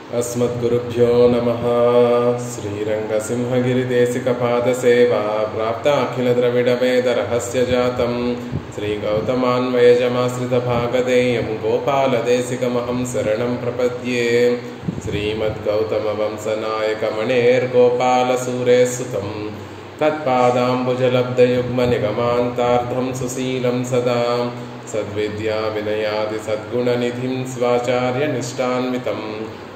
अस्मद्गुरुभ्यो नमः। श्रीरङ्गसिंहगिरिदेशिकपादसेवा प्राप्ताखिलद्रविडवेदरहस्यजातं श्रीगौतमान्वयजमाश्रितभागधेयं गोपालदेशिकमहं शरणं प्रपद्ये। श्रीमद्गौतमवंशनायकमणेर्गोपालसूरेसुतं तत्पादाम्बुजलब्धयुग्मनिगमान्तार्धं सुशीलं सदा सद्विद्याविनयादिसद्गुणनिधिं स्वाचार्यनिष्ठान्वितं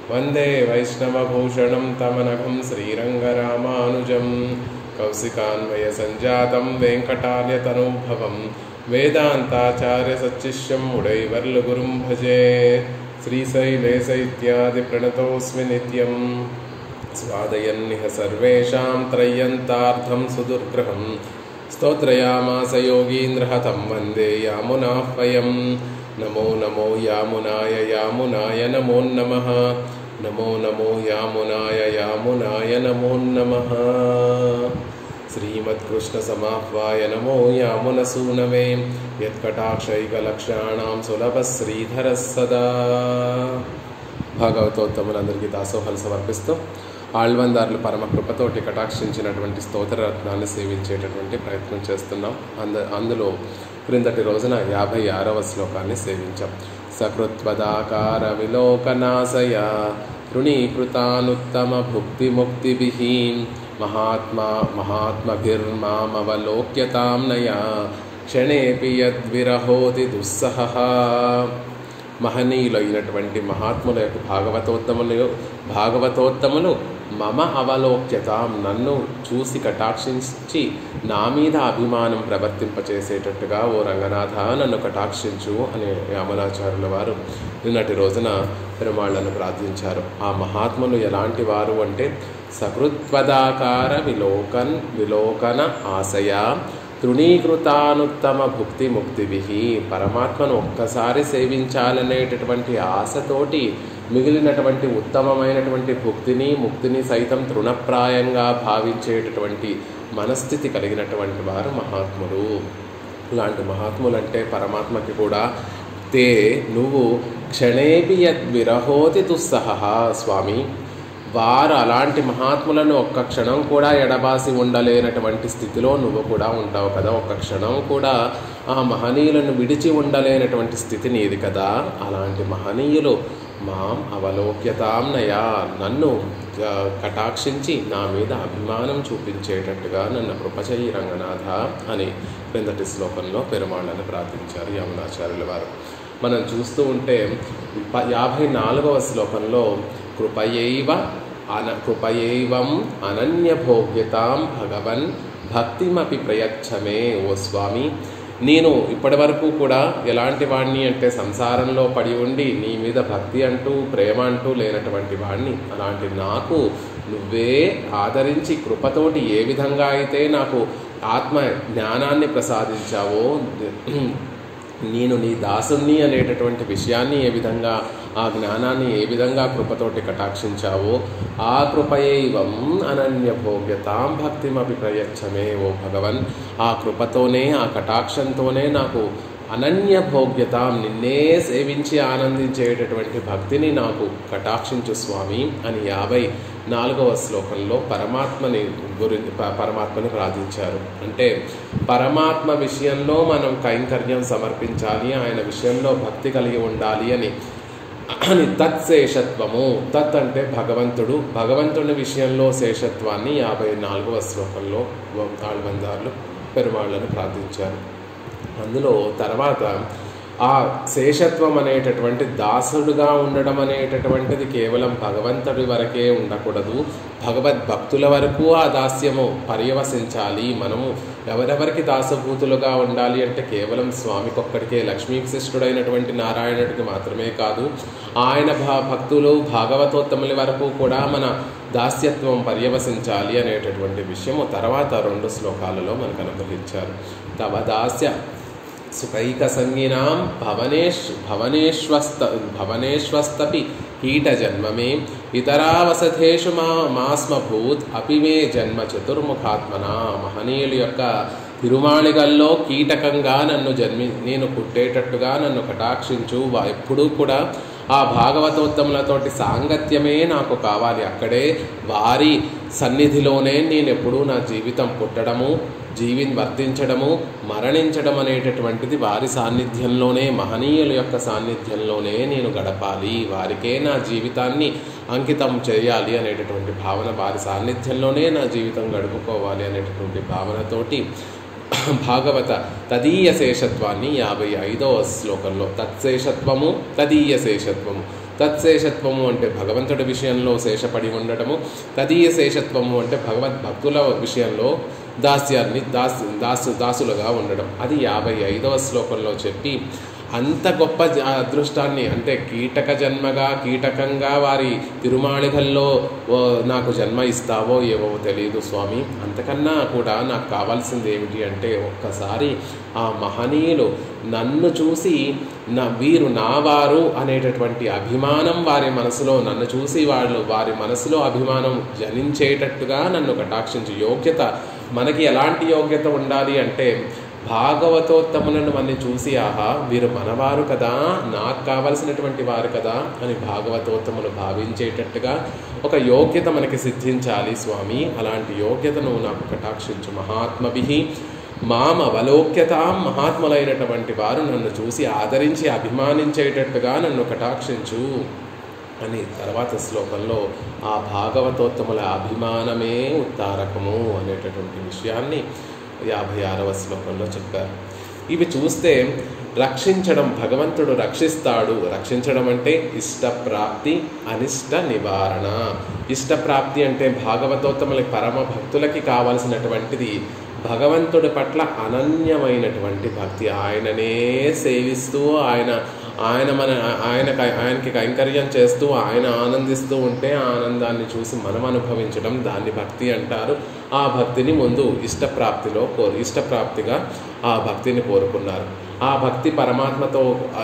वंदे वैष्णवभूषणं तमनघं श्रीरङ्गरामानुजं कौशिकान्वयसञ्जातं वेङ्कटार्यतनूभवं वेदान्ताचार्यसच्शिष्यं उडैवर्लुगुरुं भजे। श्रीशैलेश इत्यादिप्रणतोऽस्मि नित्यं स्वादयन्निह सर्वेषां त्रय्यन्तार्थं सुदुर्ग्रहं स्तोत्रयामास योगीन्द्रः तं वन्दे यामुनाह्वयं। नमो नमो यामुनाय यामुनाय नमो नमः। नमो नमो यामुनाय यामुनाय नमो नमः। श्रीमत्कृष्णसमाह्वाय नमो यामुनसूनवे यत्कटाक्षैकलक्षाणां सुलभः श्रीधरः सदा। భాగవతోత్తములందరికీ దాసోహాలు సమర్పిస్తూ ఆళ్వందారులు పరమ కృపతోటి కటాక్షించినటువంటి స్తోత్ర రత్నాన్ని సేవించేటటువంటి ప్రయత్నం చేస్తున్నాం. అందులో క్రిందటి రోజున 56వ శ్లోకాన్ని సేవించాం. సకృత్వదాకార విలోకనాశయ తృణీకృతానుత్తమ భుక్తి ముక్తిభిః మహాత్మభిర్మామవలోక్యతాం నయా క్షణేపి యద్విరహోతి దుస్సహః. మహనీయులైనటువంటి మహాత్ముల యొక్క భాగవతోత్తములు మమ అవలోక్యతాం, నన్ను చూసి కటాక్షించి నా మీద అభిమానం ప్రవర్తింపచేసేటట్టుగా ఓ రంగనాథ నన్ను కటాక్షించు అని యామునాచార్యుల వారు నిన్నటి రోజున పెరుమాళ్లను ప్రార్థించారు. ఆ మహాత్ములు ఎలాంటి వారు అంటే సకృత్వదాకార విలోకన ఆశయ తృణీకృతానుత్తమ భుక్తి ముక్తిభిః. పరమాత్మను ఒక్కసారి సేవించాలనేటటువంటి ఆశతోటి మిగిలినటువంటి ఉత్తమమైనటువంటి భుక్తిని ముక్తిని సైతం తృణప్రాయంగా భావించేటటువంటి మనస్థితి కలిగినటువంటి వారు మహాత్ములు. ఇలాంటి మహాత్ములంటే పరమాత్మకి కూడా తే నువ్వు క్షణేపి యద్విరహోతి దుస్సహః. స్వామి, వారు అలాంటి మహాత్ములను ఒక్క క్షణం కూడా ఎడబాసి ఉండలేనటువంటి స్థితిలో నువ్వు కూడా ఉంటావు కదా. ఒక్క క్షణం కూడా ఆ మహనీయులను విడిచి ఉండలేనటువంటి స్థితి నీది కదా. అలాంటి మహనీయులు మాం అవలోక్యతాం నయా, నన్ను కటాక్షించి నా మీద అభిమానం చూపించేటట్టుగా నన్ను కృపచేయి రంగనాథ అని క్రిందటి శ్లోకంలో పెరుమాళ్లను ప్రార్థించారు యామునాచార్యుల వారు. మనం చూస్తూ ఉంటే 54వ శ్లోకంలో కృపయైవం అనన్యభోగ్యతాం భగవన్ భక్తిమపి ప్రయచ్చమే. ఓ స్వామి, నేను ఇప్పటి వరకు కూడా ఎలాంటి వాడిని అంటే సంసారంలో పడి ఉండి నీ మీద భక్తి అంటూ ప్రేమ అంటూ లేనటువంటి వాడిని. అలాంటి నాకు నువ్వే ఆదరించి కృపతోటి ఏ విధంగా అయితే నాకు ఆత్మ జ్ఞానాన్ని ప్రసాదించావో, నేను నీ దాసుని అనేటటువంటి విషయాన్ని ఏ విధంగా, ఆ జ్ఞానాన్ని ఏ విధంగా కృపతోటి కటాక్షించావో, ఆ కృపయైవం అనన్యభోగ్యతాం భక్తిమపి ప్రయచ్చమే. ఓ భగవన్, ఆ కృపతోనే ఆ కటాక్షంతోనే నాకు అనన్యభోగ్యతాం, నిన్నే సేవించి ఆనందించేటటువంటి భక్తిని నాకు కటాక్షించు స్వామి అని 54వ శ్లోకంలో పరమాత్మని ప్రార్థించారు. అంటే పరమాత్మ విషయంలో మనం కైంకర్యం సమర్పించాలి, ఆయన విషయంలో భక్తి కలిగి ఉండాలి అని తత్శేషత్వము. తత్ అంటే భగవంతుడు, భగవంతుని విషయంలో శేషత్వాన్ని 54వ శ్లోకంలో ఆళ్వందారులు పెరుమాళ్లను ప్రార్థించారు. అందులో తర్వాత ఆ శేషత్వం అనేటటువంటి దాసుడుగా ఉండడం అనేటటువంటిది కేవలం భగవంతుడి వరకే ఉండకూడదు, భగవద్భక్తుల వరకు ఆ దాస్యము పర్యవసించాలి. మనము ఎవరెవరికి దాసభూతులుగా ఉండాలి అంటే కేవలం స్వామికొక్కడికే, లక్ష్మీ విశిష్టుడైనటువంటి నారాయణుడికి మాత్రమే కాదు, ఆయన భక్తులు భాగవతోత్తముల వరకు కూడా మన దాస్యత్వం పర్యవసించాలి అనేటటువంటి విషయము తర్వాత 2 శ్లోకాలలో మనకు అనుగ్రహించారు. తవ దాస్య సుఖైక సంగినాం భవనేష్వస్తపి కీట జన్మమే ఇతరావసథేషు మాస్మభూత్ అపి మే జన్మ చతుర్ముఖాత్మన. మహనీయుల యొక్క తిరుమాళిగల్లో కీటకంగా నేను పుట్టేటట్టుగా నన్ను కటాక్షించు. ఎప్పుడూ కూడా ఆ భాగవతోత్తములతోటి సాంగత్యమే నాకు కావాలి. అక్కడే వారి సన్నిధిలోనే నేను ఎప్పుడూ నా జీవితం పుట్టడము, వర్తించడము, మరణించడం అనేటటువంటిది వారి సాన్నిధ్యంలోనే, మహనీయుల యొక్క సాన్నిధ్యంలోనే నేను గడపాలి, వారికే నా జీవితాన్ని అంకితం చేయాలి అనేటటువంటి భావన, వారి సాన్నిధ్యంలోనే నా జీవితం గడుపుకోవాలి అనేటటువంటి భావనతోటి భాగవత తదీయ శేషత్వాన్ని 55వ శ్లోకంలో తత్శేషత్వము తదీయ శేషత్వము, తత్శేషత్వము అంటే భగవంతుడి విషయంలో శేషపడి ఉండడము, తదీయ శేషత్వము అంటే భగవద్భక్తుల విషయంలో దాసులుగా ఉండడం. అది 55వ శ్లోకంలో చెప్పి అంత గొప్ప అదృష్టాన్ని, అంటే కీటక జన్మగా కీటకంగా వారి తిరుమాళికల్లో నాకు జన్మ ఇస్తావో ఏవో తెలియదు స్వామి, అంతకన్నా కూడా నాకు కావాల్సింది ఏమిటి అంటే ఒక్కసారి ఆ మహనీయులు నన్ను చూసి వీరు నావారు అనేటటువంటి అభిమానం వారి మనసులో, నన్ను చూసి వారి మనసులో అభిమానం జనించేటట్టుగా నన్ను కటాక్షించు. యోగ్యత మనకి ఎలాంటి యోగ్యత ఉండాలి అంటే భాగవతోత్తములను మనని చూసి ఆహా వీరు మనవారు కదా, నాకు కావలసినటువంటి వారు కదా అని భాగవతోత్తములు భావించేటట్టుగా ఒక యోగ్యత మనకి సిద్ధించాలి స్వామి. అలాంటి యోగ్యతను నాకు కటాక్షించు. మహాత్మభిః మాం అవలోక్యతాం, మహాత్ములైనటువంటి వారు నన్ను చూసి ఆదరించి అభిమానించేటట్టుగా నన్ను కటాక్షించు అని తర్వాత శ్లోకంలో ఆ భాగవతోత్తముల అభిమానమే ఉత్తారకము అనేటటువంటి విషయాన్ని 56వ శ్లోకంలో చెప్పారు. ఇవి చూస్తే రక్షించడం, భగవంతుడు రక్షిస్తాడు. రక్షించడం అంటే ఇష్టప్రాప్తి, అనిష్ట నివారణ. ఇష్టప్రాప్తి అంటే భాగవతోత్తముల పరమ భక్తులకి కావలసినటువంటిది భగవంతుడి పట్ల అనన్యమైనటువంటి భక్తి, ఆయననే సేవిస్తూ ఆయనకి కైంకర్యం చేస్తూ ఆయన ఆనందిస్తూ ఉంటే ఆ ఆనందాన్ని చూసి మనం అనుభవించడం, దాన్ని భక్తి అంటారు. ఆ భక్తిని ముందు ఇష్టప్రాప్తిగా ఆ భక్తిని కోరుకున్నారు. ఆ భక్తి పరమాత్మతో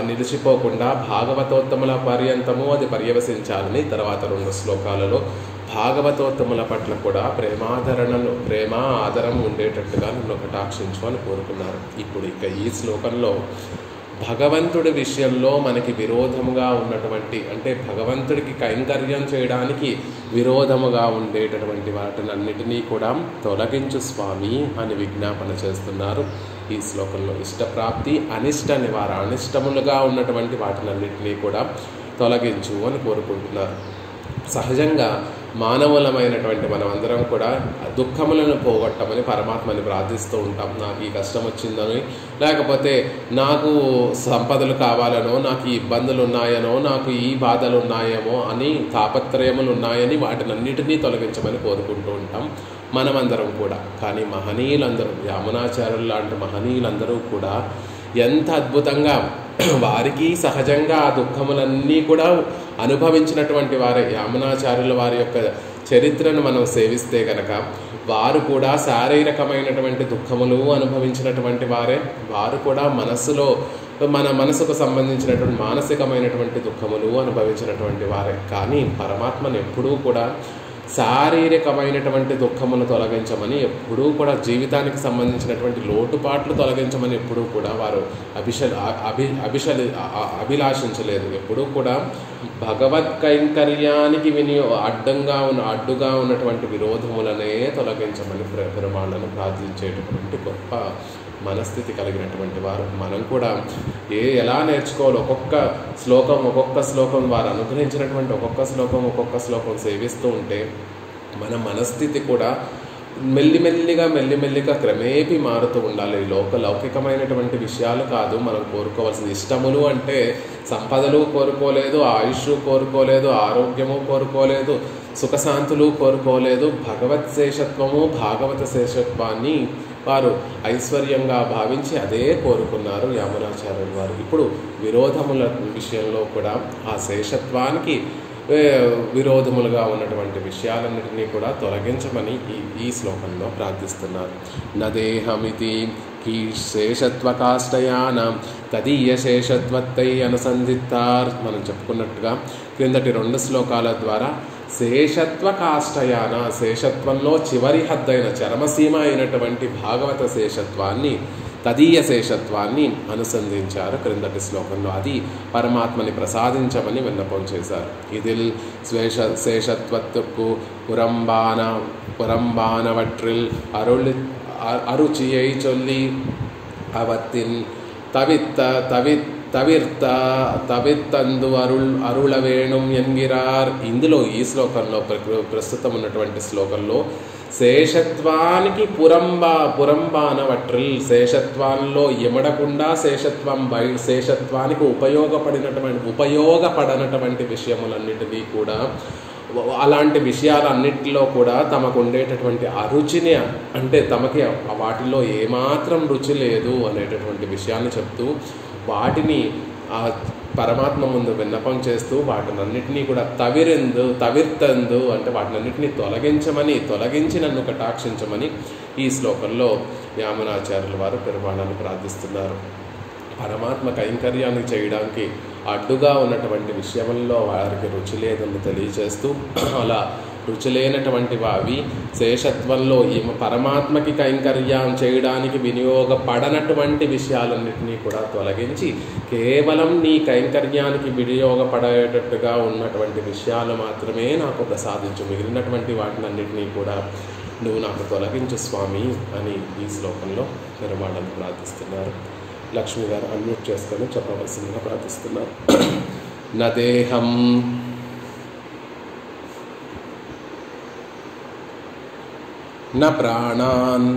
నిలిచిపోకుండా భాగవతోత్తముల పర్యంతము అది పర్యవసించాలని తర్వాత 2 శ్లోకాలలో భాగవతోత్తముల పట్ల కూడా ప్రేమ ఆదరం ఉండేటట్టుగా నన్ను కటాక్షించు అని కోరుకున్నారు. ఇప్పుడు ఈ శ్లోకంలో భగవంతుడి విషయంలో మనకి విరోధముగా ఉన్నటువంటి, అంటే భగవంతుడికి కైంకర్యం చేయడానికి విరోధముగా ఉండేటటువంటి వాటినన్నిటినీ కూడా తొలగించు స్వామి అని విజ్ఞాపన చేస్తున్నారు ఈ శ్లోకంలో. ఇష్టప్రాప్తి, అనిష్ట నివారణ, అనిష్టములుగా ఉన్నటువంటి వాటినన్నిటినీ కూడా తొలగించు అని కోరుకుంటున్నారు. సహజంగా మానవులమైనటువంటి మనమందరం కూడా దుఃఖములను పోగొట్టమని పరమాత్మని ప్రార్థిస్తూ ఉంటాం. నాకు ఈ కష్టం వచ్చిందని, లేకపోతే నాకు సంపదలు కావాలనో, నాకు ఈ ఇబ్బందులు ఉన్నాయనో, నాకు ఈ బాధలు ఉన్నాయేమో అని, తాపత్రయములు ఉన్నాయని వాటినన్నిటినీ తొలగించమని కోరుకుంటూ ఉంటాం మనమందరం కూడా. కానీ మహనీయులందరూ, యామునాచార్యులు లాంటి మహనీయులందరూ కూడా ఎంత అద్భుతంగా వారికి సహజంగా ఆ దుఃఖములన్నీ కూడా అనుభవించినటువంటి వారే. యామునాచార్యుల వారి యొక్క చరిత్రను మనం సేవిస్తే గనక వారు కూడా శారీరకమైనటువంటి దుఃఖములు అనుభవించినటువంటి వారే. వారు కూడా మన మనసుకు సంబంధించినటువంటి మానసికమైనటువంటి దుఃఖములు అనుభవించినటువంటి వారే. కానీ పరమాత్మను ఎప్పుడూ కూడా శారీరకమైనటువంటి దుఃఖమును తొలగించమని, ఎప్పుడూ కూడా జీవితానికి సంబంధించినటువంటి లోటుపాట్లు తొలగించమని ఎప్పుడూ కూడా వారు అభిలాషించలేదు. ఎప్పుడూ కూడా భగవత్ కైంకర్యానికి అడ్డుగా ఉన్నటువంటి విరోధములనే తొలగించమని పెరుమాళ్లను ప్రార్థించేటటువంటి గొప్ప మనస్థితి కలిగినటువంటి వారు. మనం కూడా ఎలా నేర్చుకోవాలి, ఒక్కొక్క శ్లోకం వారు అనుగ్రహించినటువంటి ఒక్కొక్క శ్లోకం సేవిస్తూ ఉంటే మన మనస్థితి కూడా మెల్లిమెల్లిగా క్రమేపీ మారుతూ ఉండాలి. లౌకికమైనటువంటి విషయాలు కాదు మనం కోరుకోవాల్సింది. ఇష్టములు అంటే సంపదలు కోరుకోలేదు, ఆయుష్ కోరుకోలేదు, ఆరోగ్యము కోరుకోలేదు, సుఖశాంతులు కోరుకోలేదు. భగవత్ శేషత్వము, భాగవత శేషత్వాన్ని వారు ఐశ్వర్యంగా భావించి అదే కోరుకున్నారు యామునాచార్యులు వారు. ఇప్పుడు విరోధముల విషయంలో కూడా ఆ శేషత్వానికి విరోధములుగా ఉన్నటువంటి విషయాలన్నిటినీ కూడా తొలగించమని ఈ శ్లోకంలో ప్రార్థిస్తున్నారు. నదేహమితి కీ శేషత్వకాష్టయాన తదీయ శేషత్వత్తై అనుసంధితార్. మనం చెప్పుకున్నట్టుగా క్రిందటి 2 శ్లోకాల ద్వారా శేషత్వ కాష్టయాన, శేషత్వంలో చివరి హద్దైన చరమసీమ అయినటువంటి భాగవత శేషత్వాన్ని తదీయ శేషత్వాన్ని అనుసంధించారు క్రిందటి శ్లోకంలో. అది పరమాత్మని ప్రసాదించమని విన్నపం చేశారు. ఇదిల్ శేషత్వత్తుకు పురంబానవట్రిల్ అరుచియై చొల్లి అవత్తిన్ తవిత్తందు అరుళవేణుం ఎన్గిరార్. ఇందులో ఈ శ్లోకంలో ప్రస్తుతం ఉన్నటువంటి శ్లోకంలో శేషత్వానికి పురంబానవట్రిల్, శేషత్వాల్లో ఎమడకుండా శేషత్వానికి ఉపయోగపడనటువంటి విషయములన్నిటినీ కూడా, అలాంటి విషయాలన్నిటిలో కూడా తమకు ఉండేటటువంటి అరుచిని, అంటే తమకి వాటిలో ఏమాత్రం రుచి లేదు అనేటటువంటి విషయాన్ని చెప్తూ వాటిని పరమాత్మ ముందు విన్నపం చేస్తూ వాటినన్నిటినీ కూడా తవిర్తందు అంటే వాటినన్నిటినీ తొలగించి నన్ను కటాక్షించమని ఈ శ్లోకంలో యామునాచార్యుల వారు పెరుమాళను ప్రార్థిస్తున్నారు. పరమాత్మ కైంకర్యాన్ని చేయడానికి అడ్డుగా ఉన్నటువంటి విషయంలో వారికి రుచి లేదని తెలియజేస్తూ, అలా రుచి లేనటువంటి అవి శేషత్వంలో పరమాత్మకి కైంకర్యం చేయడానికి వినియోగపడనటువంటి విషయాలన్నింటినీ కూడా తొలగించి కేవలం నీ కైంకర్యానికి వినియోగపడేటట్టుగా ఉన్నటువంటి విషయాలు మాత్రమే నాకు ప్రసాదించు, మిగిలినటువంటి వాటినన్నింటినీ కూడా నువ్వు నాకు తొలగించు స్వామి అని ఈ శ్లోకంలో పెరుమాళను ప్రార్థిస్తున్నారు. లక్ష్మి గారు అన్మ్యూట్ చేసుకొని చెప్పవలసిందిగా ప్రార్థిస్తున్నారు. నదేహం న ప్రాణాన్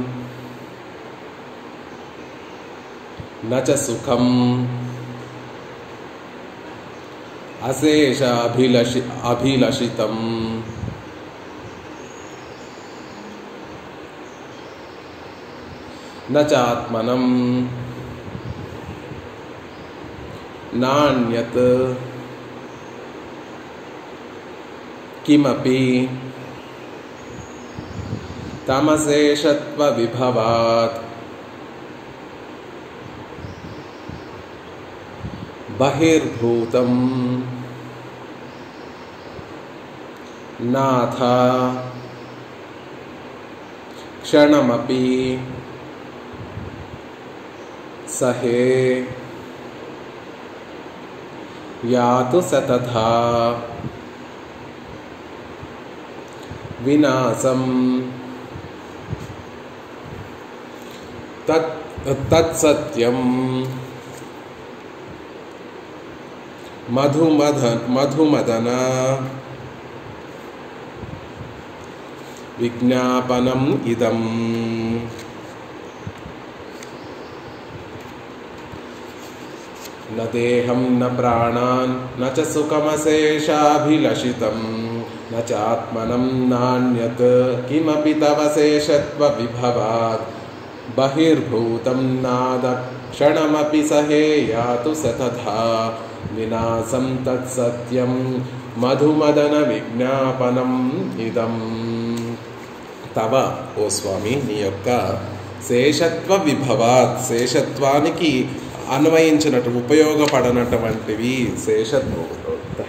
న చ సుఖం అశేషాభిలషితం న చాత్మనం నాన్యత్ కిమపి తమశేషత్వ విభవాత్ బహిర్భూతం నాథ క్షణమపి సహే యాతు సతథా వినాశం తత్సత్యం మధుమదన విజ్ఞాపనం ఇదం. న దేహం న ప్రాణాన్ న చ సుఖమశేషాభిలషితం న చాత్మనం నాన్యత్ కిమపి తవ శేషత్వ విభవాత్ బహిర్భూతం నాద క్షణమపి సహే యాతు సతథా వినాశం తత్సత్యం మధుమదన విజ్ఞాపనం ఇదం. తవ ఓ స్వామి నీ యొక్క శేషత్వ విభవాత్, శేషత్వానికి అన్వయించినట్టు ఉపయోగపడనటువంటివి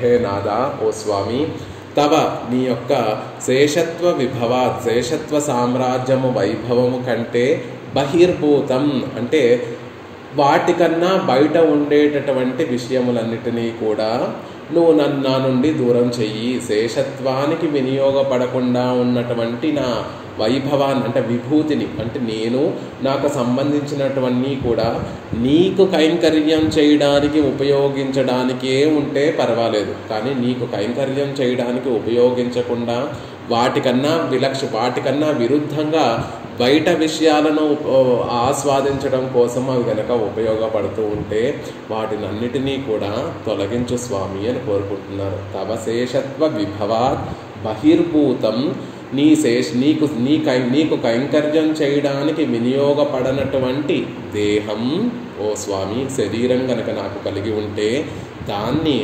హే నాదా ఓ స్వామి, తవ నీ యొక్క శేషత్వ విభవాత్, శేషత్వ సామ్రాజ్యము వైభవము కంటే బహిర్భూతం అంటే వాటికన్నా బయట ఉండేటటువంటి విషయములన్నిటినీ కూడా నువ్వు నా నుండి దూరం చెయ్యి. శేషత్వానికి వినియోగపడకుండా ఉన్నటువంటి నా వైభవాన్ని అంటే విభూతిని, అంటే నాకు సంబంధించినటువన్నీ కూడా నీకు కైంకర్యం చేయడానికి ఉపయోగించడానికే ఉంటే పర్వాలేదు, కానీ నీకు కైంకర్యం చేయడానికి ఉపయోగించకుండా వాటికన్నా విరుద్ధంగా బయట విషయాలను ఆస్వాదించడం కోసం అవి కనుక ఉపయోగపడుతూ ఉంటే వాటినన్నిటినీ కూడా తొలగించు స్వామి అని కోరుకుంటున్నారు. తవ శేషత్వ విభవాత్ బహిర్భూతం, నీకు కైంకర్యం చేయడానికి వినియోగపడనటువంటి దేహం ఓ స్వామి, శరీరం కనుక నాకు కలిగి ఉంటే దాన్ని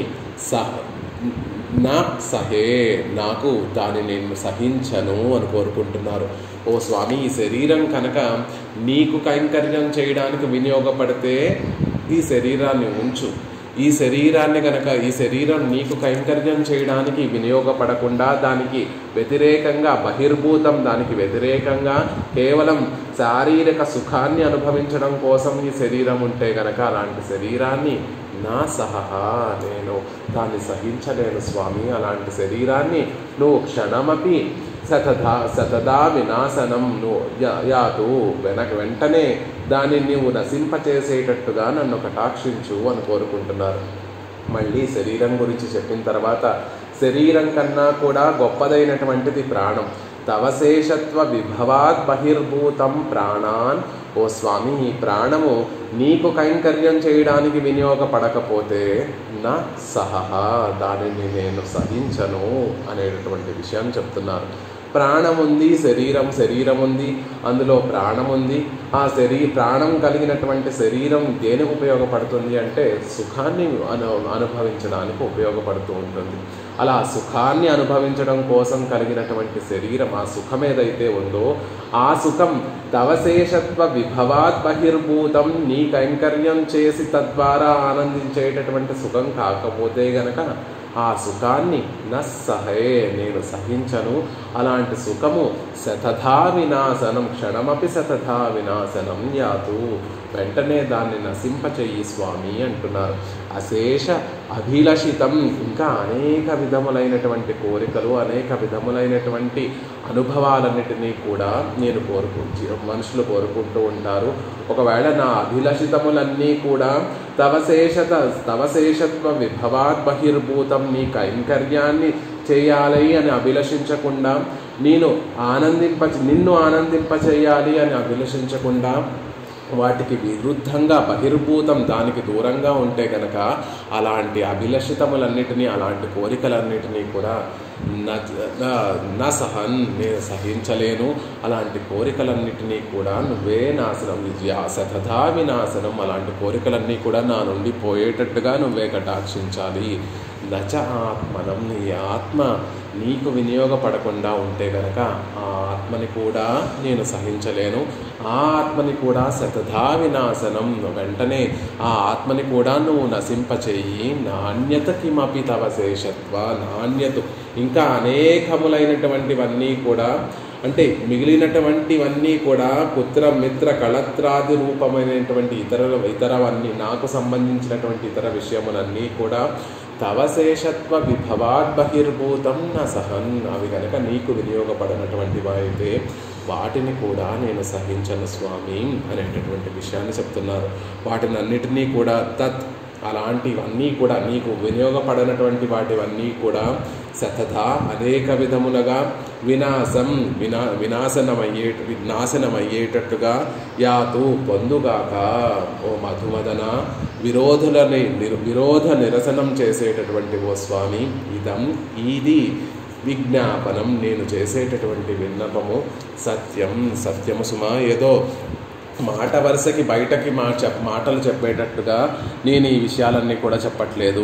నాకు దాన్ని నేను సహించను అని కోరుకుంటున్నారు. ఓ స్వామి, ఈ శరీరం కనుక నీకు కైంకర్యం చేయడానికి వినియోగపడితే ఈ శరీరాన్ని ఉంచు. ఈ శరీరాన్ని గనక ఈ శరీరం నీకు కైంకర్యం చేయడానికి వినియోగపడకుండా దానికి వ్యతిరేకంగా బహిర్భూతం దానికి వ్యతిరేకంగా కేవలం శారీరక సుఖాన్ని అనుభవించడం కోసం ఈ శరీరం ఉంటే గనక అలాంటి శరీరాన్ని నా సహా నేను దాన్ని సహించలేను స్వామి. అలాంటి శరీరాన్ని నువ్వు క్షణమపి సతదా వినాశనం యాతు వెంటనే దానిని నువ్వు నశింపచేసేటట్టుగా నన్ను కటాక్షించు అని కోరుకుంటున్నారు. మళ్ళీ శరీరం గురించి చెప్పిన తర్వాత శరీరం కన్నా కూడా గొప్పదైనటువంటిది ప్రాణం. తవశేషత్వ విభవాత్ బహిర్భూతం ప్రాణాన్. ఓ స్వామి, ఈ ప్రాణము నీకు కైంకర్యం చేయడానికి వినియోగపడకపోతే నా సహా దానిని నేను సహించను అనేటటువంటి విషయాన్ని చెప్తున్నారు. ప్రాణం ఉంది, శరీరం ఉంది, అందులో ప్రాణం ఉంది. ఆ ప్రాణం కలిగినటువంటి శరీరం దేనికి ఉపయోగపడుతుంది అంటే సుఖాన్ని అనుభవించడానికి ఉపయోగపడుతూ ఉంటుంది. అలా సుఖాన్ని అనుభవించడం కోసం కలిగినటువంటి శరీరం, ఆ సుఖం ఏదైతే ఉందో ఆ సుఖం తవశేషత్వ విభవాత్ బహిర్భూతం, నీ కైంకర్యం చేసి తద్వారా ఆనందించేటటువంటి సుఖం కాకపోతే గనక ఆ సుఖాన్ని నస్సహే నేను సహించను. అలాంటి సుఖము శతధా వినాశనం, క్షణమపి శతధా వినాశనం యాతు, వెంటనే దాన్ని నశింపచెయ్యి స్వామి అంటున్నారు. అశేష అభిలషితం, ఇంకా అనేక విధములైనటువంటి కోరికలు అనేక విధములైనటువంటి అనుభవాలన్నిటినీ కూడా నేను మనుషులు కోరుకుంటూ ఉంటారు. ఒకవేళ నా అభిలషితములన్నీ కూడా తవశేషత్వ విభవాత్ బహిర్భూతం, నీ కైంకర్యాన్ని చేయాలి అని అభిలషించకుండా, నిన్ను ఆనందింపచేయాలి అని అభిలషించకుండా వాటికి విరుద్ధంగా బహిర్భూతం దానికి దూరంగా ఉంటే కనుక అలాంటి అభిలషితములన్నిటినీ అలాంటి కోరికలన్నిటినీ కూడా నేను సహించలేను. అలాంటి కోరికలన్నిటినీ కూడా నువ్వే నాశనం, శతధా వినాశనం, అలాంటి కోరికలన్నీ కూడా నా నుండి పోయేటట్టుగా నువ్వే కటాక్షించాలి. నచ ఆత్మనం, నీ ఆత్మ నీకు వినియోగపడకుండా ఉంటే గనక ఆ ఆత్మని కూడా నేను సహించలేను. ఆ ఆత్మని కూడా శతధా వినాశనం, వెంటనే ఆ ఆత్మని కూడా నువ్వు నశింపచేయి. నాణ్యత కిమపి తవశేషత్వ, నాణ్యత ఇంకా అనేకములైనటువంటివన్నీ కూడా, అంటే మిగిలినటువంటివన్నీ కూడా పుత్ర మిత్ర కళత్రాది రూపమైనటువంటి ఇతరవన్నీ నాకు సంబంధించినటువంటి ఇతర విషయములన్నీ కూడా తవశేషత్వ విభవాత్ బహిర్భూతం న సహన్, అవి కనుక నీకు వినియోగపడినటువంటివి అయితే వాటిని కూడా నేను సహించను స్వామి అనేటటువంటి విషయాన్ని చెప్తున్నారు. వాటిని అన్నిటినీ కూడా అలాంటివన్నీ కూడా నీకు వినియోగపడినటువంటి వాటివన్నీ కూడా అనేక విధములుగా నాశనమయ్యేటట్టుగా యాతు పొందుగాక. ఓ మధుమదన, విరోధ నిరసనం చేసేటటువంటి ఓ స్వామి, ఇది విజ్ఞాపనం, నేను చేసేటటువంటి విన్నపము సత్యము సుమా. ఏదో మాట వరుసకి బయటకి మాటలు చెప్పేటట్టుగా నేను ఈ విషయాలన్నీ కూడా చెప్పట్లేదు.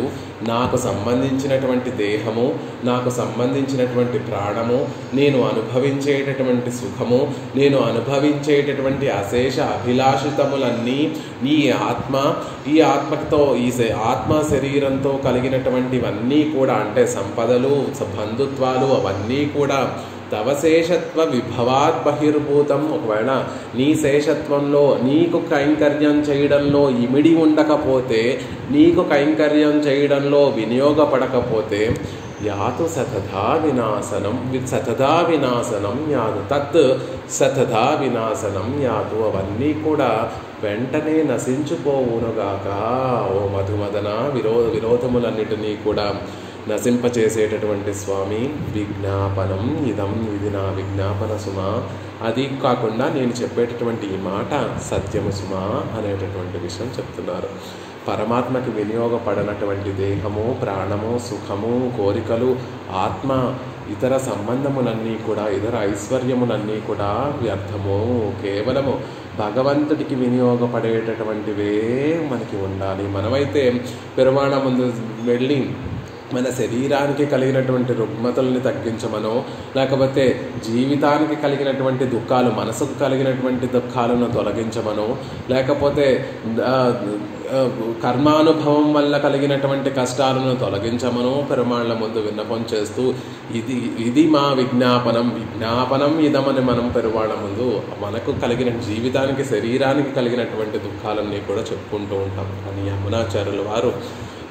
నాకు సంబంధించినటువంటి దేహము, నాకు సంబంధించినటువంటి ప్రాణము, నేను అనుభవించేటటువంటి సుఖము, నేను అనుభవించేటటువంటి అశేష అభిలాషితములన్నీ ఈ ఆత్మతో ఈ ఆత్మ శరీరంతో కలిగినటువంటివన్నీ కూడా, అంటే సంపదలు, బంధుత్వాలు, అవన్నీ కూడా తవశేషత్వ విభవాత్ బహిర్భూతం. ఒకవేళ నీ శేషత్వంలో నీకు కైంకర్యం చేయడంలో ఇమిడి ఉండకపోతే, నీకు కైంకర్యం చేయడంలో వినియోగపడకపోతే యాతు శతధా వినాశనం యాదు, తత్ శతధా వినాశనం యాతు, అవన్నీ కూడా వెంటనే నశించుకోవునుగాక. ఓ మధుమదన, విరోధములన్నిటినీ కూడా నశింపచేసేటటువంటి స్వామి, విజ్ఞాపనం ఇది నా విజ్ఞాపన సుమా. అది కాకుండా నేను చెప్పేటటువంటి ఈ మాట సత్యము సుమా అనేటటువంటి విషయం చెప్తున్నారు. పరమాత్మకి వినియోగపడనటువంటి దేహము, ప్రాణము, సుఖము, కోరికలు, ఆత్మ, ఇతర సంబంధములన్నీ కూడా, ఇతర ఐశ్వర్యములన్నీ కూడా వ్యర్థము. కేవలము భగవంతుడికి వినియోగపడేటటువంటివే మనకి ఉండాలి. మనమైతే పెరుమాణ ముందు వెళ్ళి మన శరీరానికి కలిగినటువంటి రుగ్మతల్ని తగ్గించమనో, లేకపోతే జీవితానికి కలిగినటువంటి దుఃఖాలు, మనసుకు కలిగినటువంటి దుఃఖాలను తొలగించమనో, లేకపోతే కర్మానుభవం వల్ల కలిగినటువంటి కష్టాలను తొలగించమనో పెరుమాళ్ల ముందు విన్నపం చేస్తూ ఇది మా విజ్ఞాపనం ఇదమని మనం పెరుమాళ్ల ముందు మనకు కలిగిన జీవితానికి, శరీరానికి కలిగినటువంటి దుఃఖాలన్నీ కూడా చెప్పుకుంటూ ఉంటాం. కానీ యమునాచార్యుల వారు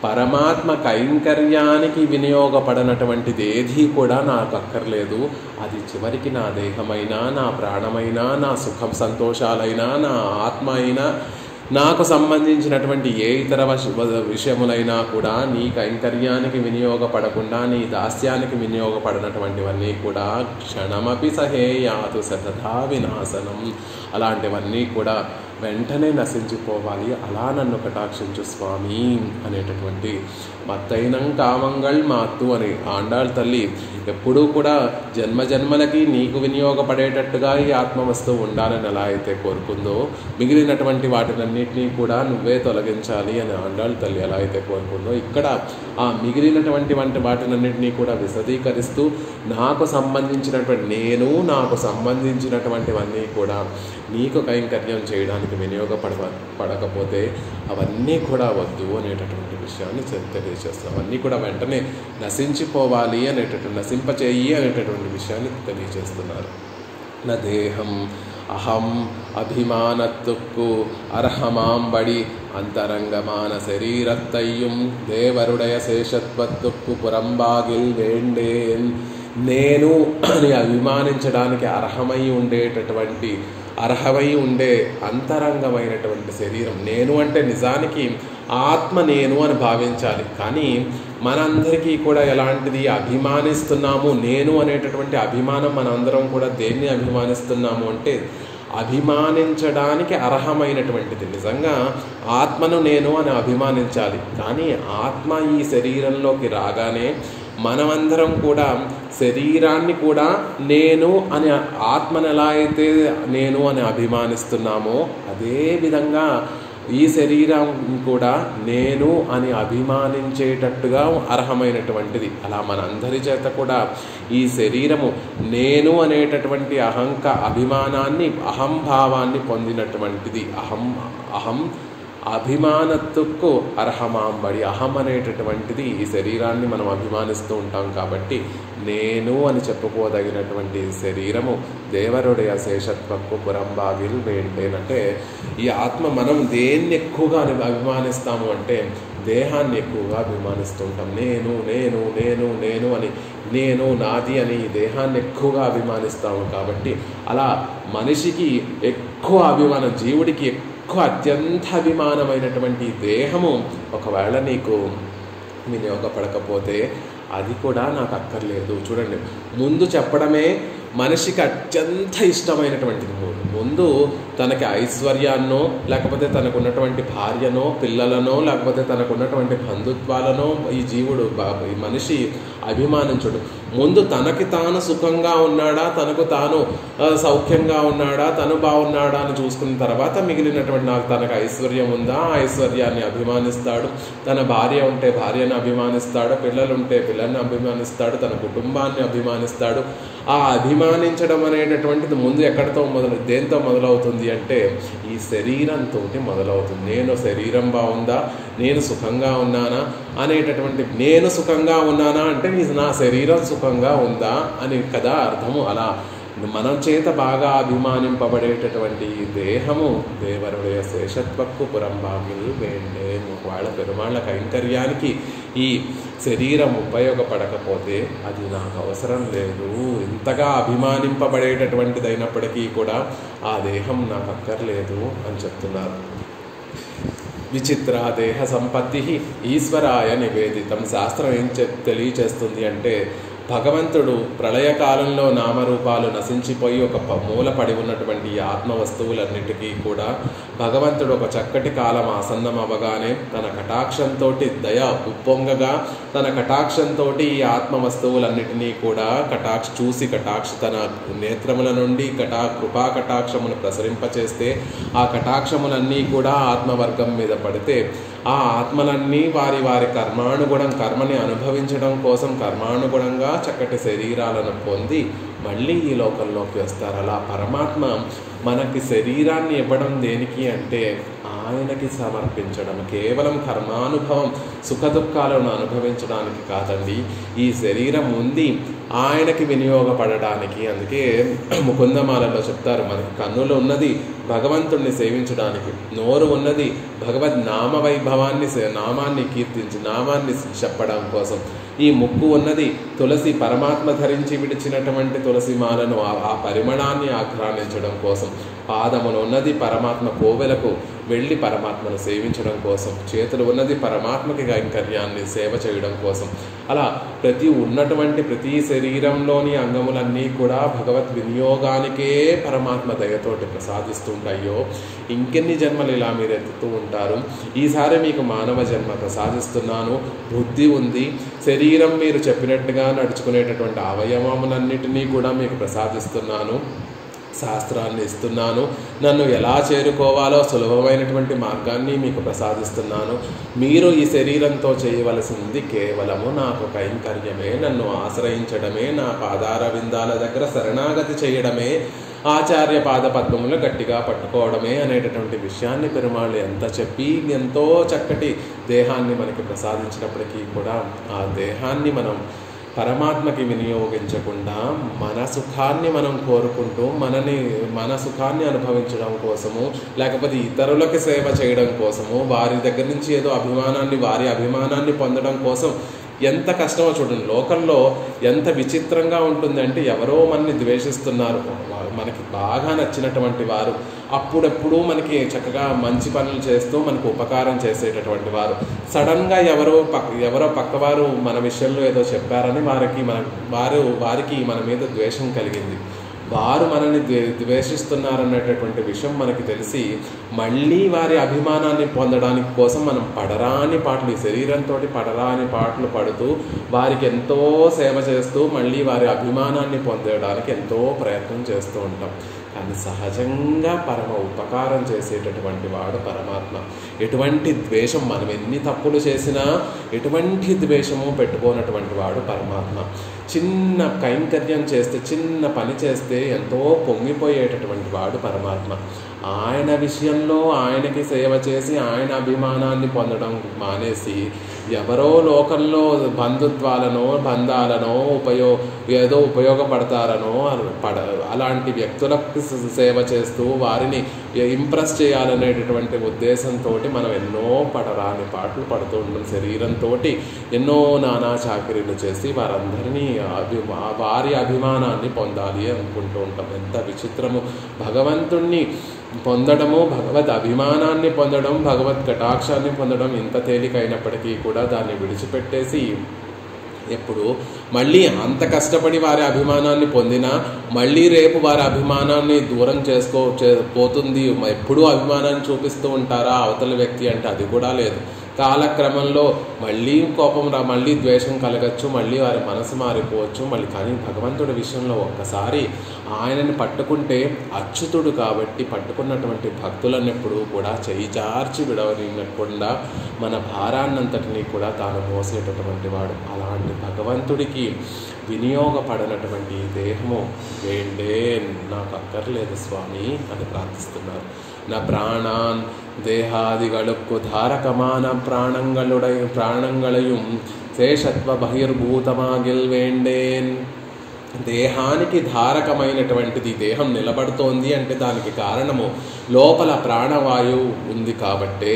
పరమాత్మ కైంకర్యానికి వినియోగపడనటువంటిది ఏదీ కూడా నాకు అక్కర్లేదు, అది చివరికి నా దేహమైనా, నా ప్రాణమైనా, నా సుఖం సంతోషాలైనా, నా ఆత్మ అయినా, నాకు సంబంధించినటువంటి ఏ ఇతర విషయములైనా కూడా నీ కైంకర్యానికి వినియోగపడకుండా, నీ దాస్యానికి వినియోగపడినటువంటివన్నీ కూడా క్షణమపి సహేయాతు శతధా వినాశనం, అలాంటివన్నీ కూడా వెంటనే నశించిపోవాలి, అలా నన్ను కటాక్షించు స్వామి అనేటటువంటి మత్తైనం కామంగళ్ మాత్తు అని ఆండాళ్ తల్లి ఎప్పుడూ కూడా జన్మజన్మలకి నీకు వినియోగపడేటట్టుగా ఈ ఆత్మవస్తువు ఉండాలని ఎలా అయితే కోరుకుందో, మిగిలినటువంటి వాటినన్నింటినీ కూడా నువ్వే తొలగించాలి అని ఆండాళ్ తల్లి ఎలా అయితే కోరుకుందో, ఇక్కడ ఆ మిగిలినటువంటి వాటినన్నింటినీ కూడా విశదీకరిస్తూ నాకు నాకు సంబంధించినటువంటివన్నీ కూడా నీకు కైంకర్యం చేయడానికి వినియోగపడకపోతే అవన్నీ కూడా వద్దు అనేటటువంటి విషయాన్ని తెలియజేస్తాం. అవన్నీ కూడా వెంటనే నశించిపోవాలి నశింపచేయి అనేటటువంటి విషయాన్ని తెలియజేస్తున్నారు. నా దేహం అహం అభిమానత్తుక్కు అర్హమాంబడి అంతరంగమాన శరీరత్తయ్యం దేవరుడయ శేషత్వత్తుక్కు పురంబాగిల్ వేండేన్. నేను అని అభిమానించడానికి అర్హమై ఉండే అంతరంగమైనటువంటి శరీరం నేను అంటే నిజానికి ఆత్మ నేను అని భావించాలి. కానీ మనందరికీ కూడా ఎలాంటిది అభిమానిస్తున్నాము, నేను అనేటటువంటి అభిమానం మనందరం కూడా దేన్ని అభిమానిస్తున్నాము అంటే అభిమానించడానికి అర్హమైనటువంటిది. నిజంగా ఆత్మను నేను అని అభిమానించాలి. కానీ ఆత్మ ఈ శరీరంలోకి రాగానే మనమందరం కూడా శరీరాన్ని కూడా నేను అని, ఆత్మను ఎలా అయితే నేను అని అభిమానిస్తున్నామో అదే విధంగా ఈ శరీరం కూడా నేను అని అభిమానించేటట్టుగా అర్హమైనటువంటిది. అలా మనందరి చేత కూడా ఈ శరీరము నేను అనేటటువంటి అభిమానాన్ని, అహంభావాన్ని పొందినటువంటిది. అహం అభిమానత్తుకు అర్హమాంబడి, అహం అనేటటువంటిది ఈ శరీరాన్ని మనం అభిమానిస్తూ ఉంటాం. కాబట్టి నేను అని చెప్పుకోదగినటువంటి శరీరము దేవరుடைய శేషత్వకు పురంబాగిల్ వేంటేనంటే ఈ ఆత్మ మనం దేన్ని ఎక్కువగా అభిమానిస్తాము అంటే దేహాన్ని ఎక్కువగా అభిమానిస్తూ ఉంటాం. నేను నేను నేను నేను అని, నేను నాది అని ఈ దేహాన్ని ఎక్కువగా అభిమానిస్తాము. కాబట్టి అలా మనిషికి ఎక్కువ అభిమానం, జీవుడికి అత్యంత అభిమానమైనటువంటి దేహము ఒకవేళ నీకు వినియోగపడకపోతే అది కూడా నాకు అక్కర్లేదు. చూడండి, ముందు చెప్పడమే మనిషికి అత్యంత ఇష్టమైనటువంటిది. ముందు తనకి ఐశ్వర్యాన్నో, లేకపోతే తనకున్నటువంటి భార్యనో, పిల్లలనో, లేకపోతే తనకున్నటువంటి బంధుత్వాలనో ఈ జీవుడు, ఈ మనిషి అభిమానించుడు. ముందు తనకి తాను సుఖంగా ఉన్నాడా, తనకు తాను సౌఖ్యంగా ఉన్నాడా, తను బాగున్నాడా అని చూసుకున్న తర్వాత మిగిలినటువంటి తనకు ఐశ్వర్యం ఉందా, ఆ ఐశ్వర్యాన్ని అభిమానిస్తాడు. తన భార్య ఉంటే భార్యను అభిమానిస్తాడు, పిల్లలుంటే పిల్లల్ని అభిమానిస్తాడు, తన కుటుంబాన్ని అభిమానిస్తాడు. ఆ అభిమానించడం అనేటటువంటిది ముందు ఎక్కడితో దేంతో మొదలవుతుంది అంటే ఈ శరీరంతో మొదలవుతుంది. నేను శరీరం బాగుందా, నేను సుఖంగా ఉన్నానా అనేటటువంటి, నేను సుఖంగా ఉన్నానా అంటే నా శరీరం సుఖంగా ఉందా అని కదా అర్థము. అలా మన చేత బాగా అభిమానింపబడేటటువంటి ఈ దేహము దేవరుடைய శేషత్వకు పురంబాగిల్ వేండే. ఒకవేళ పెరుమాళ్ళ కైంకర్యానికి ఈ శరీరం ఉపయోగపడకపోతే అది నాకు అవసరం లేదు. ఇంతగా అభిమానింపబడేటటువంటిది అయినప్పటికీ కూడా ఆ దేహం నాకు అక్కర్లేదు అని చెప్తున్నారు. విచిత్ర దేహ సంపత్తి ఈశ్వరాయ నివేదితం. శాస్త్రం ఏం తెలియచేస్తుంది అంటే భగవంతుడు ప్రళయకాలంలో నామరూపాలు నశించిపోయి ఒక మూల పడి ఉన్నటువంటి ఈ ఆత్మ వస్తువులన్నిటికీ కూడా భగవంతుడు ఒక చక్కటి కాలం ఆసన్నం అవ్వగానే తన కటాక్షంతో దయ ఉప్పొంగగా తన కటాక్షంతో ఈ ఆత్మ వస్తువులన్నిటినీ కూడా చూసి తన నేత్రముల నుండి కృపా కటాక్షమును ప్రసరింపచేస్తే ఆ కటాక్షములన్నీ కూడా ఆత్మవర్గం మీద పడితే ఆ ఆత్మలన్నీ వారి వారి కర్మని అనుభవించడం కోసం కర్మానుగుణంగా చక్కటి శరీరాలను పొంది మళ్ళీ ఈ లోకంలోకి వస్తారు. అలా పరమాత్మ మనకి శరీరాన్ని ఇవ్వడం దేనికి అంటే ఆయనకి సమర్పించడం, కేవలం కర్మానుభవం సుఖదుఖాలను అనుభవించడానికి కాదండి. ఈ శరీరం ఉంది ఆయనకి వినియోగపడడానికి. అందుకే ముకుందమాలలో చెప్తారు, మనకి కన్నులు ఉన్నది భగవంతుణ్ణి సేవించడానికి, నోరు ఉన్నది భగవద్ నామ వైభవాన్ని నామాన్ని కీర్తించి నామాన్ని చెప్పడం కోసం, ఈ ముక్కు ఉన్నది తులసి పరమాత్మ ధరించి విడిచినటువంటి తులసి మాలను ఆ పరిమళాన్ని ఆఘ్రానించడం కోసం, పాదములు ఉన్నది పరమాత్మ కోవెలకు వెళ్ళి పరమాత్మను సేవించడం కోసం, చేతులు ఉన్నది పరమాత్మకి కైంకర్యాన్ని సేవ చేయడం కోసం. అలా ప్రతి శరీరంలోని అంగములన్నీ కూడా భగవత్ వినియోగానికే పరమాత్మ దయతోటి ప్రసాదిస్తుంటాయో. ఇంకెన్ని జన్మలు ఇలా మీరు ఎత్తుతూ ఉంటారు. ఈసారి మీకు మానవ జన్మ ప్రసాదిస్తున్నాను. బుద్ధి ఉంది, శరీరం మీరు చెప్పినట్టుగా నడుచుకునేటటువంటి అవయవములన్నిటినీ కూడా మీకు ప్రసాదిస్తున్నాను, శాస్త్రాన్ని ఇస్తున్నాను, నన్ను ఎలా చేరుకోవాలో సులభమైనటువంటి మార్గాన్ని మీకు ప్రసాదిస్తున్నాను. మీరు ఈ శరీరంతో చేయవలసింది కేవలము నాకు కైంకర్యమే, నన్ను ఆశ్రయించడమే, నా పాదార విందాల దగ్గర శరణాగతి చేయడమే, ఆచార్య పాద పద్మములు గట్టిగా పట్టుకోవడమే అనేటటువంటి విషయాన్ని పెరుమాళ్ళు ఎంత చెప్పి ఎంతో చక్కటి దేహాన్ని మనకి ప్రసాదించినప్పటికీ కూడా ఆ దేహాన్ని మనం పరమాత్మకి వినియోగించకుండా మన సుఖాన్ని మనం కోరుకుంటూ మన సుఖాన్ని అనుభవించడం కోసము, లేకపోతే ఇతరులకి సేవ చేయడం కోసము, వారి దగ్గర నుంచి ఏదో వారి అభిమానాన్ని పొందడం కోసం ఎంత కష్టమో చూడండి. లోకంలో ఎంత విచిత్రంగా ఉంటుంది అంటే, ఎవరో మనని ద్వేషిస్తున్నారు, మనకి బాగా నచ్చినటువంటి వారు, అప్పుడప్పుడు మనకి చక్కగా మంచి పనులు చేస్తూ మనకు ఉపకారం చేసేటటువంటి వారు, సడన్గా ఎవరో పక్కవారు మన విషయంలో ఏదో చెప్పారని వారికి మన మీద ద్వేషం కలిగింది, వారు మనల్ని ద్వేషిస్తున్నారనేటటువంటి విషయం మనకి తెలిసి మళ్ళీ వారి అభిమానాన్ని పొందడానికి కోసం మనం పడరాని పాటలు, ఈ శరీరంతో పడరాని పాటలు పడుతూ వారికి ఎంతో సేవ చేస్తూ మళ్ళీ వారి అభిమానాన్ని పొందడానికి ఎంతో ప్రయత్నం చేస్తూ ఉంటాం. కానీ సహజంగా పరమ ఉపకారం చేసేటటువంటి వాడు పరమాత్మ. ఎటువంటి ద్వేషం, మనం ఎన్ని తప్పులు చేసినా ఎటువంటి ద్వేషము పెట్టుకోనటువంటి వాడు పరమాత్మ. చిన్న కైంకర్యం చేస్తే, చిన్న పని చేస్తే ఎంతో పొంగిపోయేటటువంటి వాడు పరమాత్మ. ఆయన విషయంలో ఆయనకి సేవ చేసి ఆయన అభిమానాన్ని పొందడం మానేసి ఎవరో లోకంలో బంధుత్వాలనో బంధాలనో ఏదో ఉపయోగపడతారనో అలాంటి వ్యక్తులకు సేవ చేస్తూ వారిని ఇంప్రెస్ చేయాలనేటటువంటి ఉద్దేశంతో మనం ఎన్నో పడరాని పాటలు పడుతూ ఉంటాం. శరీరంతో ఎన్నో నానా చాకరీలు చేసి వారందరినీ వారి అభిమానాన్ని పొందాలి అనుకుంటూ ఉంటాం. ఎంత విచిత్రము! భగవంతుణ్ణి పొందడము, భగవద్ అభిమానాన్ని పొందడం, భగవద్ కటాక్షాన్ని పొందడం ఇంత తేలికైనప్పటికీ కూడా దాన్ని విడిచిపెట్టేసి ఎప్పుడు మళ్ళీ అంత కష్టపడి వారి అభిమానాన్ని పొందినా మళ్ళీ రేపు వారి అభిమానాన్ని దూరం పోతుంది. ఎప్పుడూ అభిమానాన్ని చూపిస్తూ ఉంటారా అవతల వ్యక్తి అంటే అది కూడా లేదు. కాలక్రమంలో మళ్ళీ కోపం మళ్ళీ ద్వేషం కలగచ్చు, మళ్ళీ వారి మనసు మారిపోవచ్చు మళ్ళీ. కానీ భగవంతుడి విషయంలో ఒక్కసారి ఆయనని పట్టుకుంటే అచ్యుతుడు కాబట్టి పట్టుకున్నటువంటి భక్తులను ఎప్పుడూ కూడా చేయి చార్చి విడవనివ్వకుండా మన భారాన్నంతటినీ కూడా తాను మోసేటటువంటి వాడు. అలాంటి భగవంతుడికి వినియోగపడనటువంటి దేహము వేండే నాకు అక్కర్లేదు స్వామి అని ప్రార్థిస్తున్నారు. నా ప్రాణాన్ தேகாதிகளுக்கு தாரகமான ప్రాణంగళயும் శేషత్వ బహిర్భూతమాగిల్ వేండేన్. దేహానికి ధారకమైనటువంటిది, దేహం నిలబడుతోంది అంటే దానికి కారణము లోపల ప్రాణవాయువు ఉంది కాబట్టి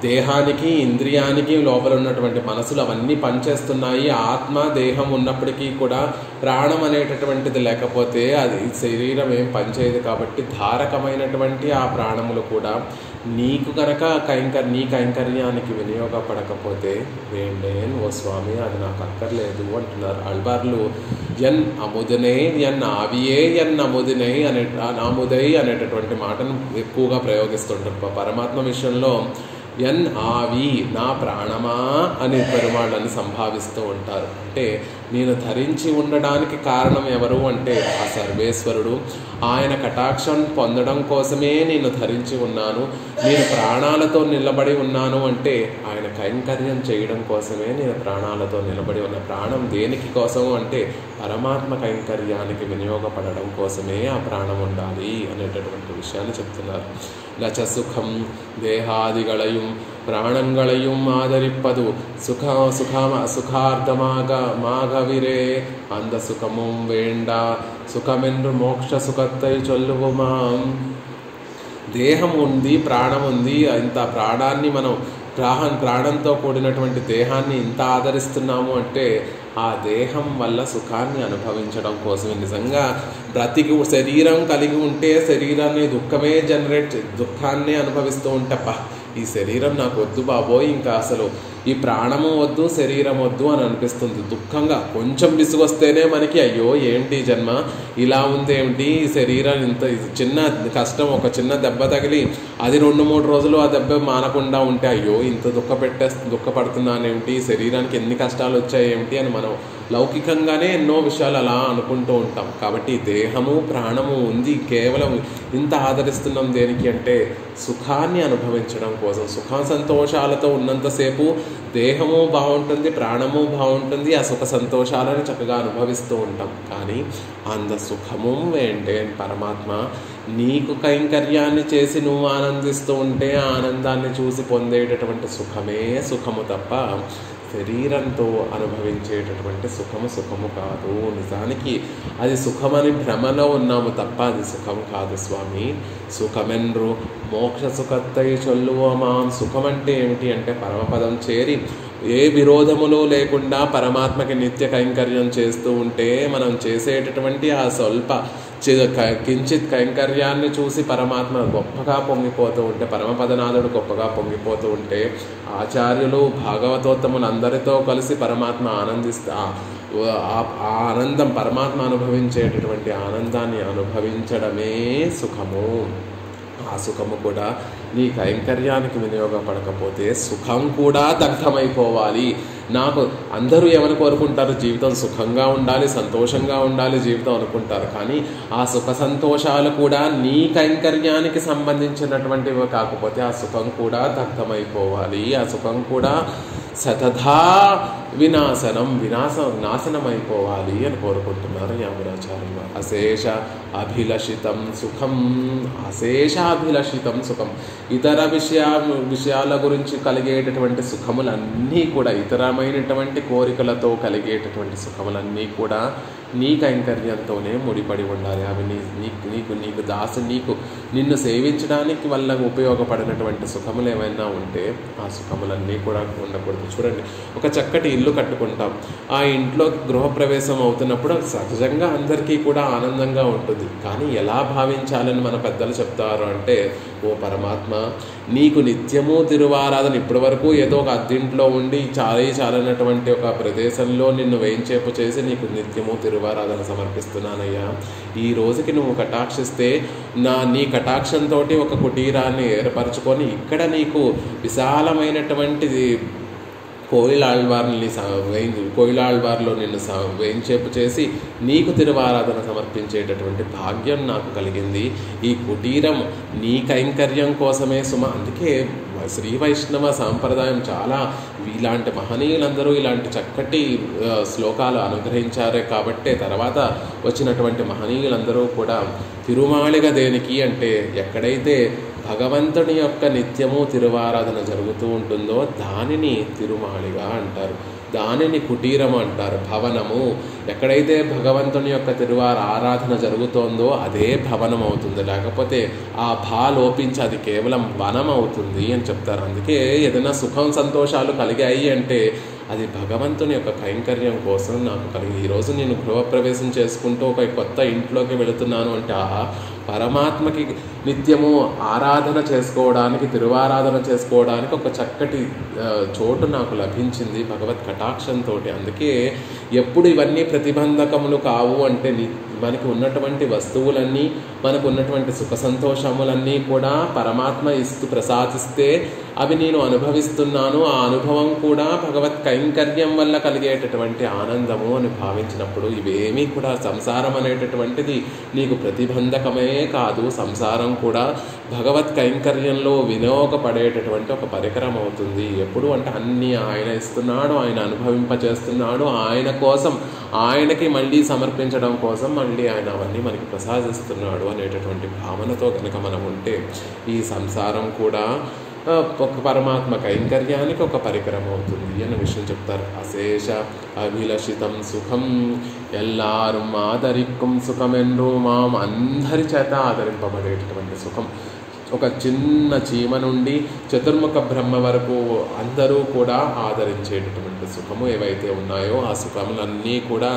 దేహానికి ఇంద్రియానికి లోపల ఉన్నటువంటి మనసులు అవన్నీ పనిచేస్తున్నాయి. ఆత్మ దేహం ఉన్నప్పటికీ కూడా ప్రాణం అనేటటువంటిది లేకపోతే అది శరీరం ఏం పనిచేయదు. కాబట్టి ధారకమైనటువంటి ఆ ప్రాణములు కూడా నీకు కనుక నీ కైంకర్యానికి వినియోగపడకపోతే వేండేన్ ఓ స్వామి అది నాకు అక్కర్లేదు అంటున్నారు ఆళ్వార్లు. ఎన్ అముదనే ఎన్ ఆవియే ఎన్ అముదై అనేటటువంటి మాటను ఎక్కువగా ప్రయోగిస్తుంటారు. పరమాత్మ విషయంలో ఎన్ ఆవి నా ప్రాణమా అని పెరుమాళ్ళని సంభావిస్తూ ఉంటారు. అంటే నేను ధరించి ఉండడానికి కారణం ఎవరు అంటే ఆ సర్వేశ్వరుడు. ఆయన కటాక్షం పొందడం కోసమే నేను ధరించి ఉన్నాను. నేను ప్రాణాలతో నిలబడి ఉన్నాను అంటే ఆయన కైంకర్యం చేయడం కోసమే నేను ప్రాణాలతో నిలబడి ఉన్న. ప్రాణం దేనికి కోసం అంటే పరమాత్మ కైంకర్యానికి వినియోగపడడం కోసమే ఆ ప్రాణం ఉండాలి అనేటటువంటి విషయాన్ని చెప్తున్నారు. లచ సుఖం దేహాదిగళయం ప్రాణంగళయం ఆదరిప్పదు సుఖార్థమాగవిరే அந்த సుఖముం వేండ సుఖమెన్ను మోక్ష సుఖత్తై చొల్లువుమాం. దేహం ఉంది, ప్రాణం ఉంది. ఇంత ప్రాణాన్ని మనం ప్రాణంతో కూడినటువంటి దేహాన్ని ఇంత ఆదరిస్తున్నాము అంటే ఆ దేహం వల్ల సుఖాన్ని అనుభవించడం కోసమే. నిజంగా శరీరం కలిగి ఉంటే శరీరాన్ని దుఃఖాన్ని అనుభవిస్తూ ఉంటప్ప ఈ శరీరం నాకు వద్దు బాబోయ్, ఇంకా అసలు ఈ ప్రాణము వద్దు, శరీరం వద్దు అని అనిపిస్తుంది. దుఃఖంగా కొంచెం విసుగొస్తేనే మనకి అయ్యో ఏంటి జన్మ ఇలా ఉందేమిటి, ఈ శరీరం ఇంత చిన్న కష్టం, ఒక చిన్న దెబ్బ తగిలి అది 2-3 రోజులు ఆ దెబ్బ మానకుండా ఉంటే అయ్యో ఇంత దుఃఖపడుతున్నానేమిటి, ఈ శరీరానికి ఎన్ని కష్టాలు వచ్చాయేమిటి అని మనం లౌకికంగానే ఎన్నో విషయాలు అలా అనుకుంటూ ఉంటాం. కాబట్టి దేహము ప్రాణము ఉంది, కేవలం ఇంత ఆదరిస్తున్నాం దేనికి అంటే సుఖాన్ని అనుభవించడం కోసం. సుఖ సంతోషాలతో ఉన్నంతసేపు దేహము బాగుంటుంది, ప్రాణము బాగుంటుంది, ఆ సుఖ సంతోషాలను చక్కగా అనుభవిస్తూ ఉంటాం. కానీ అంద సుఖము ఏంటే పరమాత్మ నీకు కైంకర్యాన్ని చేసి నువ్వు ఆనందిస్తూ ఉంటే ఆనందాన్ని చూసి పొందేటటువంటి సుఖమే సుఖము తప్ప శరీరంతో అనుభవించేటటువంటి సుఖము కాదు. నిజానికి అది సుఖమని భ్రమలో ఉన్నాము తప్ప అది సుఖం కాదు స్వామి. సుఖమెన్రు మోక్ష సుఖత్తై చొల్లువమాం. సుఖం అంటే ఏమిటి అంటే పరమపదం చేరి ఏ విరోధములు లేకుండా పరమాత్మకి నిత్య కైంకర్యం చేస్తూ ఉంటే మనం చేసేటటువంటి ఆ స్వల్ప కించిత్ కైంకర్యాన్ని చూసి పరమాత్మ గొప్పగా పొంగిపోతూ ఉంటే, పరమపదనాథుడు గొప్పగా పొంగిపోతూ ఉంటే ఆచార్యులు భాగవతోత్తములు అందరితో కలిసి పరమాత్మ ఆ ఆనందం, పరమాత్మ అనుభవించేటటువంటి ఆనందాన్ని అనుభవించడమే సుఖము. ఆ సుఖము కూడా నీ కైంకర్యానికి వినియోగపడకపోతే సుఖం కూడా దగ్ధమైపోవాలి. నాకు అందరూ ఏమని కోరుకుంటారు, జీవితం సుఖంగా ఉండాలి, సంతోషంగా ఉండాలి జీవితం అనుకుంటారు. కానీ ఆ సుఖ సంతోషాలు కూడా నీ కైంకర్యానికి సంబంధించినటువంటివి కాకపోతే ఆ సుఖం కూడా దగ్ధమైపోవాలి. ఆ సుఖం కూడా సతధా నాశనమైపోవాలి అని కోరుకుంటున్నారు యామునాచార్యులు. అశేషాభిలషితం సుఖం. ఇతర విషయాల గురించి కలిగేటటువంటి సుఖములన్నీ కూడా, ఇతరమైనటువంటి కోరికలతో కలిగేటటువంటి సుఖములన్నీ కూడా నీ కైంకర్యంతోనే ముడిపడి ఉండాలి. అవి నీకు నిన్ను సేవించడానికి వల్ల ఉపయోగపడినటువంటి సుఖములు ఏమైనా ఉంటే ఆ సుఖములన్నీ కూడా ఉండకూడదు. చూడండి, ఒక చక్కటి ఇల్లు కట్టుకుంటాం. ఆ ఇంట్లో గృహప్రవేశం అవుతున్నప్పుడు సహజంగా అందరికీ కూడా ఆనందంగా ఉంటుంది. కానీ ఎలా భావించాలని మన పెద్దలు చెప్తారు అంటే, ఓ పరమాత్మ నీకు నిత్యము తిరువారాధన, ఇప్పటి వరకు ఏదో ఒక అద్దింట్లో ఉండి చాలనటువంటి ఒక ప్రదేశంలో నిన్ను వేయించేపు చేసి నీకు నిత్యము తిరువారాధన సమర్పిస్తున్నానయ్యా. ఈ రోజుకి నువ్వు కటాక్షిస్తే నీ కటాక్షంతో ఒక కుటీరాన్ని ఏర్పరచుకొని ఇక్కడ నీకు విశాలమైనటువంటిది కోయిలాళ్వార్లో నిన్ను వేయించేపు చేసి నీకు తిరువారాధన సమర్పించేటటువంటి భాగ్యం నాకు కలిగింది. ఈ కుటీరం నీ కైంకర్యం కోసమే సుమ. అందుకే శ్రీ వైష్ణవ సాంప్రదాయం చాలా ఇలాంటి మహనీయులందరూ ఇలాంటి చక్కటి శ్లోకాలు అనుగ్రహించారే కాబట్టే తర్వాత వచ్చినటువంటి మహనీయులందరూ కూడా తిరుమాళిగ దేనికి అంటే ఎక్కడైతే భగవంతుని యొక్క నిత్యము తిరువారాధన జరుగుతూ ఉంటుందో దానిని తిరుమాళిగా అంటారు, దానిని కుటీరము అంటారు, భవనము. ఎక్కడైతే భగవంతుని యొక్క ఆరాధన జరుగుతోందో అదే భవనం అవుతుంది. లేకపోతే ఆ లోపించి అది కేవలం వనం అవుతుంది అని చెప్తారు. అందుకే ఏదైనా సుఖం సంతోషాలు కలిగాయి అంటే అది భగవంతుని యొక్క కైంకర్యం కోసం నాకు కలిగింది. ఈరోజు నేను గృహప్రవేశం చేసుకుంటూ ఒక కొత్త ఇంట్లోకి వెళుతున్నాను అంటే పరమాత్మకి నిత్యము ఆరాధన చేసుకోవడానికి, తిరువారాధన చేసుకోవడానికి ఒక చక్కటి చోటు నాకు లభించింది భగవత్ కటాక్షంతో. అందుకే ఎప్పుడు ఇవన్నీ ప్రతిబంధకములు కావు అంటే మనకు ఉన్నటువంటి వస్తువులన్నీ, మనకు ఉన్నటువంటి సుఖ సంతోషములన్నీ కూడా పరమాత్మ ఇస్తూ ప్రసాదిస్తే అవి నేను అనుభవిస్తున్నాను. ఆ అనుభవం కూడా భగవత్ కైంకర్యం వల్ల కలిగేటటువంటి ఆనందము అని భావించినప్పుడు ఇవేమీ కూడా సంసారం అనేటటువంటిది నీకు ప్రతిబంధకమే కాదు. సంసారం కూడా భగవత్ కైంకర్యంలో వినియోగపడేటటువంటి ఒక పరికరం అవుతుంది. ఎప్పుడు అంటే అన్నీ ఆయన ఇస్తున్నాడు, ఆయన అనుభవింపచేస్తున్నాడు, ఆయన కోసం, ఆయనకి మళ్ళీ సమర్పించడం కోసం మళ్ళీ ఆయన అవన్నీ మనకి ప్రసాదిస్తున్నాడు అనేటటువంటి భావనతో కనుక మనం ఉంటే ఈ సంసారం కూడా ఒక పరమాత్మ కైంకర్యానికి ఒక పరికరం అవుతుంది అనే విషయం చెప్తారు. అశేష అభిలషితం సుఖం ఎల్లారు ఆదరిక్కుం సుఖమెన్ను మాం, అందరి చేత ఆదరింపబడేటటువంటి సుఖం. ఒక చిన్న చీమ నుండి చతుర్ముఖ బ్రహ్మ వరకు అందరూ కూడా ఆదరించేటటువంటి సుఖము ఏవైతే ఉన్నాయో ఆ సుఖములన్నీ కూడా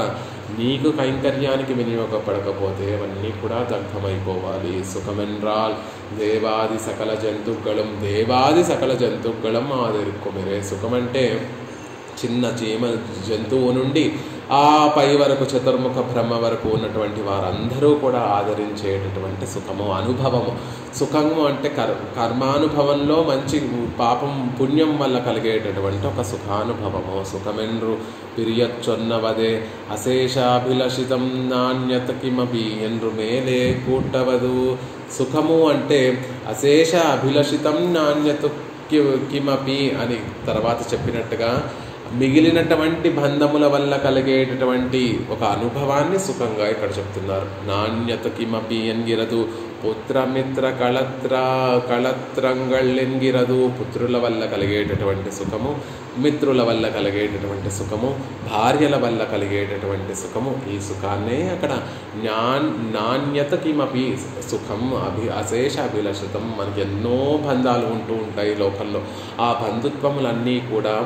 నీకు కైంకర్యానికి వినియోగపడకపోతే అవన్నీ కూడా దగ్ధమైపోవాలి. సుఖమెన్రాల్ దేవాది సకల జంతువులం, దేవాది సకల జంతువులం ఆదరిక్కుమిరే. సుఖమంటే చిన్న చీమ జంతువు నుండి ఆ పై వరకు చతుర్ముఖ బ్రహ్మ వరకు ఉన్నటువంటి వారందరూ కూడా ఆదరించేటటువంటి సుఖము, అనుభవము. సుఖము అంటే కర్మానుభవంలో మంచి పాపం పుణ్యం వల్ల కలిగేటటువంటి ఒక సుఖానుభవము. సుఖమెన్రు పిరియచ్చొన్నవదే అశేషాభిలషితం నాణ్యత కిమపి ఎన్రు మేలే కూట్టవదు. సుఖము అంటే అశేష అభిలషితం నాణ్యత కిమపి అని తర్వాత చెప్పినట్టుగా మిగిలినటువంటి బంధముల వల్ల కలిగేటటువంటి ఒక అనుభవాన్ని సుఖంగా ఇక్కడ చెప్తున్నారు. నాణ్యత కిమపి ఎన్గిరదు పుత్రమిత్ర కళత్రంగళ్ళెన్గిరదు. పుత్రుల వల్ల కలిగేటటువంటి సుఖము, మిత్రుల వల్ల కలిగేటటువంటి సుఖము, భార్యల వల్ల కలిగేటటువంటి సుఖము, ఈ సుఖాన్నే అక్కడ నాణ్యత కిమపి సుఖం అశేష అభిలషితం. మనకి ఎన్నో బంధాలు ఉంటూ ఉంటాయి లోకంలో. ఆ బంధుత్వములన్నీ కూడా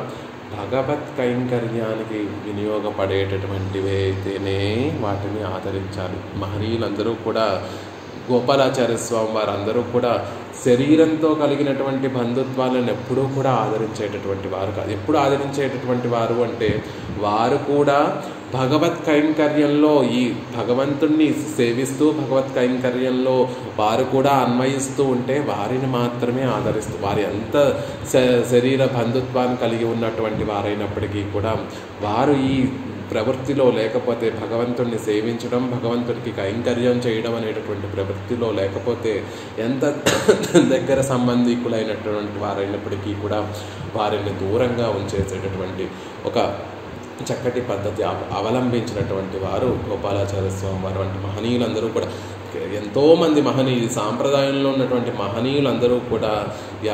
భగవత్ కైంకర్యానికి వినియోగపడేటటువంటివి అయితేనే వాటిని ఆదరించాలి. మహనీయులందరూ కూడా, గోపాలాచార్య స్వామి వారందరూ కూడా శరీరంతో కలిగినటువంటి బంధుత్వాలను ఎప్పుడూ కూడా ఆదరించేటటువంటి వారు కాదు. ఎప్పుడు ఆదరించేటటువంటి వారు అంటే వారు కూడా భగవత్ కైంకర్యంలో ఈ భగవంతుణ్ణి సేవిస్తూ భగవత్ కైంకర్యంలో వారు కూడా అన్వయిస్తూ ఉంటే వారిని మాత్రమే ఆదరిస్తూ, వారి ఎంత శరీర బంధుత్వాన్ని కలిగి ఉన్నటువంటి వారైనప్పటికీ కూడా వారు ఈ ప్రవృత్తిలో లేకపోతే, భగవంతుడిని సేవించడం, భగవంతుడికి కైంకర్యం చేయడం అనేటటువంటి ప్రవృత్తిలో లేకపోతే, ఎంత దగ్గర సంబంధికులైనటువంటి వారైనప్పటికీ కూడా వారిని దూరంగా ఉంచేసేటటువంటి ఒక చక్కటి పద్ధతి అవలంబించినటువంటి వారు గోపాలాచార్య స్వామి వారు వంటి మహనీయులందరూ కూడా. ఎంతోమంది మహనీయులు, సాంప్రదాయంలో ఉన్నటువంటి మహనీయులందరూ కూడా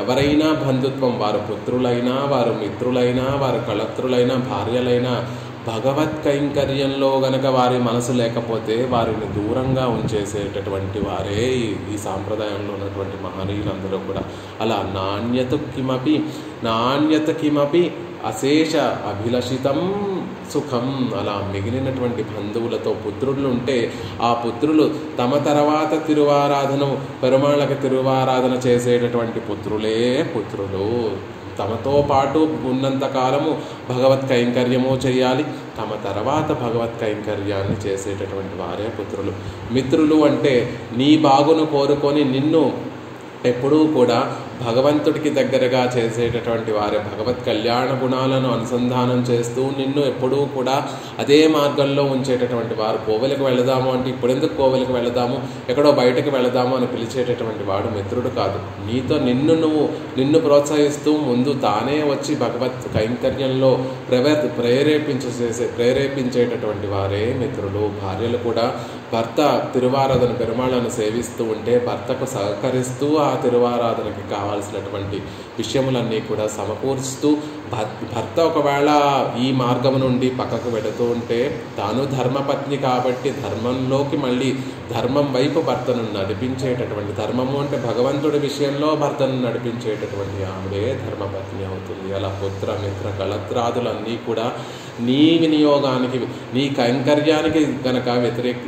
ఎవరైనా బంధుత్వం, వారు పుత్రులైనా, వారు మిత్రులైనా, వారు కళత్రులైనా, భార్యలైనా, భగవత్ కైంకర్యంలో గనక వారి మనసు లేకపోతే వారిని దూరంగా ఉంచేసేటటువంటి వారే ఈ సాంప్రదాయంలో ఉన్నటువంటి మహనీయులందరూ కూడా. అలా నాణ్యత కిమపి అశేష అభిలషితం సుఖం. అలా మిగిలినటువంటి బంధువులతో పుత్రులు ఉంటే ఆ పుత్రులు తమ తర్వాత పెరుమాళ్ళకి తిరువారాధన చేసేటటువంటి పుత్రులే పుత్రులు. తమతో పాటు ఉన్నంతకాలము భగవత్ కైంకర్యము చేయాలి, తమ తర్వాత భగవత్ కైంకర్యాన్ని చేసేటటువంటి వారే పుత్రులు. మిత్రులు అంటే నీ బాగును కోరుకొని నిన్ను ఎప్పుడూ కూడా భగవంతుడికి దగ్గరగా చేసేటటువంటి వారే, భగవత్ కళ్యాణ గుణాలను అనుసంధానం చేస్తూ నిన్ను ఎప్పుడూ కూడా అదే మార్గంలో ఉంచేటటువంటి వారు. కోవెలకు వెళదాము అంటే ఇప్పుడెందుకు కోవెలకు వెళదాము, ఎక్కడో బయటకు వెళదాము అని పిలిచేటటువంటి వాడు మిత్రుడు కాదు. నీతో నిన్ను ప్రోత్సహిస్తూ ముందు తానే వచ్చి భగవత్ కైంకర్యంలో ప్రేరేపించేటటువంటి వారే మిత్రులు. భార్యలు కూడా భర్త తిరువారాధన పెరుమాళ్ళను సేవిస్తూ ఉంటే భర్తకు సహకరిస్తూ ఆ తిరువారాధనకి కావాల్సినటువంటి విషయములన్నీ కూడా సమకూరుస్తూ, భర్త ఒకవేళ ఈ మార్గం నుండి పక్కకు వెళుతూ ఉంటే తాను ధర్మపత్ని కాబట్టి ధర్మంలోకి మళ్ళీ ధర్మం వైపు భర్తను నడిపించేటటువంటి, ధర్మము అంటే భగవంతుడి విషయంలో భర్తను నడిపించేటటువంటి ఆవిడే ధర్మపత్ని అవుతుంది. అలా పుత్ర మిత్ర కళత్రాదులన్నీ కూడా నీ వినియోగానికి, నీ కైంకర్యానికి గనక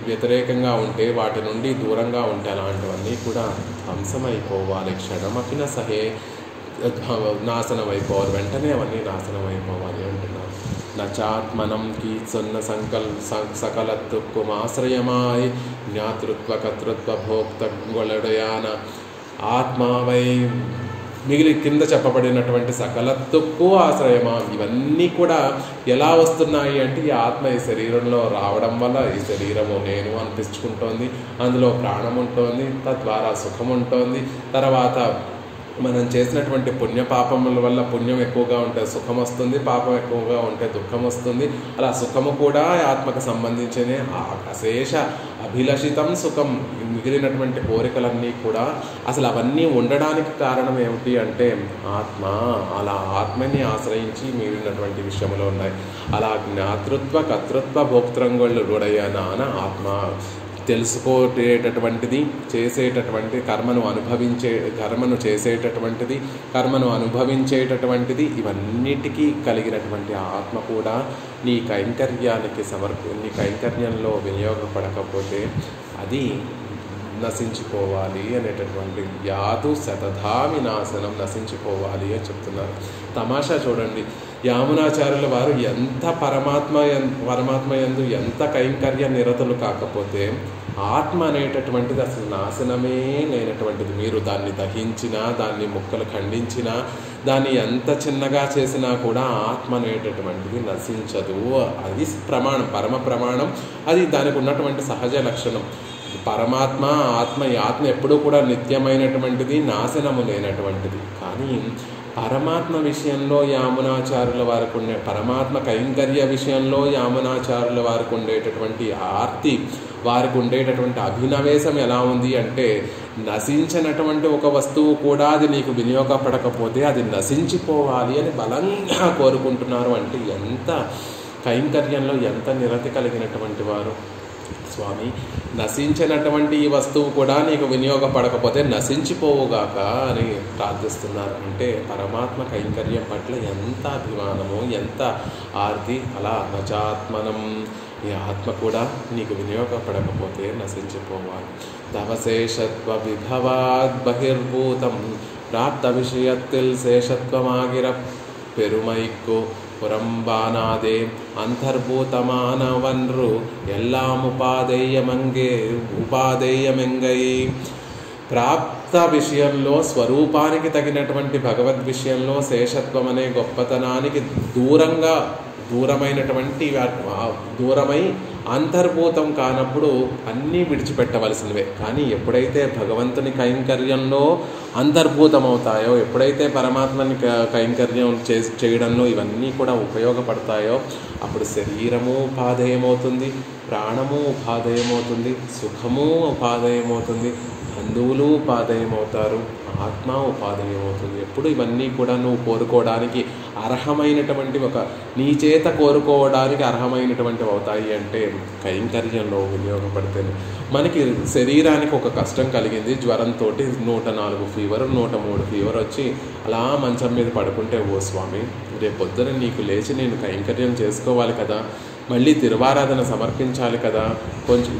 వ్యతిరేకంగా ఉంటే, వాటి నుండి దూరంగా ఉంటే అలాంటివన్నీ కూడా ధ్వంసమైపోవాలి. క్షణమపిన సహే నాశనం అయిపోవాలి, వెంటనే అవన్నీ నాశనం అయిపోవాలి అంటున్నారు. నచాత్మనం కీత్సన్న సకలత్తుక్కుం ఆశ్రయమాయ్ జ్ఞాతృత్వ కర్తృత్వ భోక్తగొళడయాన ఆత్మావై మిగిలి కింద చెప్పబడినటువంటి సకలత్తుక్కు ఆశ్రయమా. ఇవన్నీ కూడా ఎలా వస్తున్నాయి అంటే, ఈ ఆత్మ ఈ శరీరంలో రావడం వల్ల ఈ శరీరము నేను అనిపించుకుంటోంది, అందులో ప్రాణం ఉంటుంది, తద్వారా సుఖం ఉంటుంది. తర్వాత మనం చేసినటువంటి పుణ్యపాపముల వల్ల పుణ్యం ఎక్కువగా ఉంటే సుఖం వస్తుంది, పాపం ఎక్కువగా ఉంటే దుఃఖం వస్తుంది. అలా సుఖము కూడా ఆత్మకు సంబంధించిన అశేష అభిలషితం సుఖం. మిగిలినటువంటి కోరికలన్నీ కూడా అసలు అవన్నీ ఉండడానికి కారణం ఏమిటి అంటే ఆత్మ. అలా ఆత్మని ఆశ్రయించి మిగిలినటువంటి విషయంలో ఉన్నాయి. అలా జ్ఞాతృత్వ కర్తృత్వ భోక్తృంగుడయ్యాన ఆత్మ తెలుసుకోటేటటువంటిది, చేసేటటువంటి కర్మను చేసేటటువంటిది, కర్మను అనుభవించేటటువంటిది, ఇవన్నిటికీ కలిగినటువంటి ఆత్మ కూడా నీ కైంకర్యంలో వినియోగపడకపోతే అది నశించిపోవాలి అనేటటువంటి యాదు శతధా వినాశనం, నశించిపోవాలి అని చెప్తున్నారు. తమాషా చూడండి, యామునాచార్యుల వారు ఎంత పరమాత్మ యందు ఎంత కైంకర్య నిరతులు కాకపోతే ఆత్మ అనేటటువంటిది అసలు నాశనమే లేనటువంటిది. మీరు దాన్ని దహించినా, దాన్ని ముక్కలు ఖండించినా, దాన్ని ఎంత చిన్నగా చేసినా కూడా ఆత్మ అనేటటువంటిది నశించదు. అది ప్రమాణం, పరమ ప్రమాణం. అది దానికి ఉన్నటువంటి సహజ లక్షణం. పరమాత్మ ఆత్మ, ఈ ఆత్మ ఎప్పుడూ కూడా నిత్యమైనటువంటిది, నాశనము లేనటువంటిది. కానీ పరమాత్మ విషయంలో యామునాచార్యుల వారికి ఉండే, పరమాత్మ కైంకర్య విషయంలో యామునాచార్యుల వారికి ఉండేటటువంటి ఆర్తి, వారికి ఉండేటటువంటి అభినవేశం ఎలా ఉంది అంటే, నశించినటువంటి ఒక వస్తువు కూడా అది నీకు వినియోగపడకపోతే అది నశించిపోవాలి అని బలంగా కోరుకుంటున్నారు. అంటే ఎంత కైంకర్యంలో ఎంత నిరతి కలిగినటువంటి వారు. స్వామి, నశించినటువంటి ఈ వస్తువు కూడా నీకు వినియోగపడకపోతే నశించిపోవుగాక అని ప్రార్థిస్తున్నారు. అంటే పరమాత్మ కైంకర్యం పట్ల ఎంత అభిమానము, ఎంత ఆర్తి. అలా నచాత్మనం, ఈ ఆత్మ కూడా నీకు వినియోగపడకపోతే నశించిపోవాలి. తవశేషత్వ విభవాద్ బహిర్భూతం ప్రాప్త విషయత్తిల్ శేషత్వమాగిర పెరుమైక్కు புறம்பானாதே అంతర్భూతమానవన్రు ఎల్లాం ఉపాదేయమెంగై. ప్రాప్త విషయంలో, స్వరూపానికి తగినటువంటి భగవద్ విషయంలో శేషత్వం అనే గొప్పతనానికి దూరమై అంతర్భూతం కానప్పుడు అన్నీ విడిచిపెట్టవలసినవే. కానీ ఎప్పుడైతే భగవంతుని కైంకర్యంలో అంతర్భూతమవుతాయో, ఎప్పుడైతే పరమాత్మని కైంకర్యం చేయడంలో ఇవన్నీ కూడా ఉపయోగపడతాయో, అప్పుడు శరీరము ఉపాధేయమవుతుంది, ప్రాణము ఉపాధేయమవుతుంది, సుఖము ఉపాధేయమవుతుంది, బంధువులు ఉపాధేయమవుతారు, ఆత్మ ఉపాధేయమవుతుంది. ఎప్పుడు ఇవన్నీ కూడా నువ్వు కోరుకోవడానికి అర్హమైనటువంటి, నీ చేత కోరుకోవడానికి అర్హమైనటువంటివి అవుతాయి అంటే కైంకర్యంలో వినియోగపడితేనే. మనకి శరీరానికి ఒక కష్టం కలిగింది, జ్వరంతో 104 ఫీవర్, 103 ఫీవర్ వచ్చి అలా మంచం మీద పడుకుంటే, ఓ స్వామి, రేపొద్దున నీకు లేచి నేను కైంకర్యం చేసుకోవాలి కదా, మళ్ళీ తిరువారాధన సమర్పించాలి కదా, కొంచెం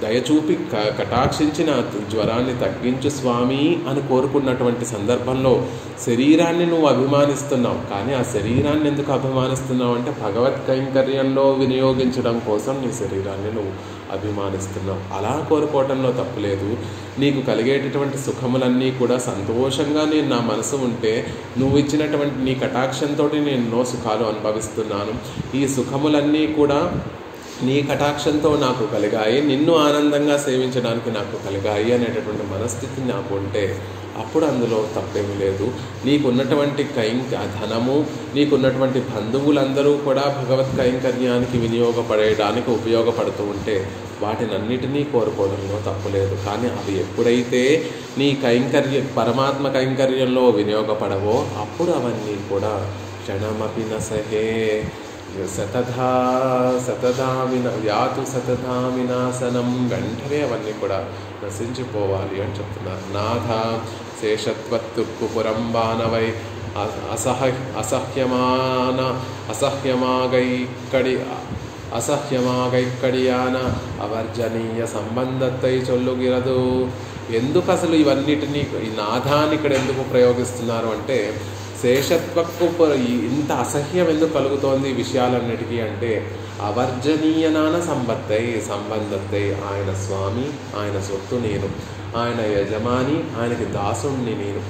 దయచూపి కటాక్షించిన జ్వరాన్ని తగ్గించు స్వామి అని కోరుకున్నటువంటి సందర్భంలో శరీరాన్ని నువ్వు అభిమానిస్తున్నావు. కానీ ఆ శరీరాన్ని ఎందుకు అభిమానిస్తున్నావు అంటే భగవత్ కైంకర్యంలో వినియోగించడం కోసం నీ శరీరాన్ని నువ్వు అభిమానిస్తున్నావు. అలా కోరుకోవటంలో తప్పులేదు. నీకు కలిగేటటువంటి సుఖములన్నీ కూడా సంతోషంగా నేను నా మనసు ఉంటే, నువ్వు ఇచ్చినటువంటి నీ కటాక్షంతో నేను ఎన్నో సుఖాలు అనుభవిస్తున్నాను. ఈ సుఖములన్నీ కూడా నీ కటాక్షంతో నాకు కలిగాయి, నిన్ను ఆనందంగా సేవించడానికి నాకు కలిగాయి అనేటటువంటి మనస్థితి నాకు ఉంటే అప్పుడు అందులో తప్పేమీ లేదు. నీకున్నటువంటి ధనము, నీకున్నటువంటి బంధువులందరూ కూడా భగవత్ కైంకర్యానికి వినియోగపడేయడానికి ఉపయోగపడుతూ ఉంటే వాటినన్నిటినీ కోరుకోవడంలో తప్పులేదు. కానీ అవి ఎప్పుడైతే నీ పరమాత్మ కైంకర్యంలో వినియోగపడవో అప్పుడు అవన్నీ కూడా క్షణమపి నసహే, యాతు శతధా వినాశనం, వెంటనే అవన్నీ కూడా నశించిపోవాలి అని చెప్తున్నారు. నాథ శేషత్వత్తుక్కు పురంబానవై అసహ్యమాగైక్కడియాన అవర్జనీయ సంబంధத்தை చొల్లుగిరదు. ఎందుకు అసలు ఇవన్నిటినీ ఈ నాథాన్ని ఇక్కడ ఎందుకు ప్రయోగిస్తున్నారు అంటే, శేషత్వకు ఇంత అసహ్యం ఎందుకు కలుగుతోంది ఈ విషయాలన్నిటికీ అంటే, అవర్జనీయనాన సంబంధத்தை ఆయన స్వామి, ఆయన సొత్తు నేను, ఆయన యజమాని, ఆయనకి దాసుణ్ణి నేను.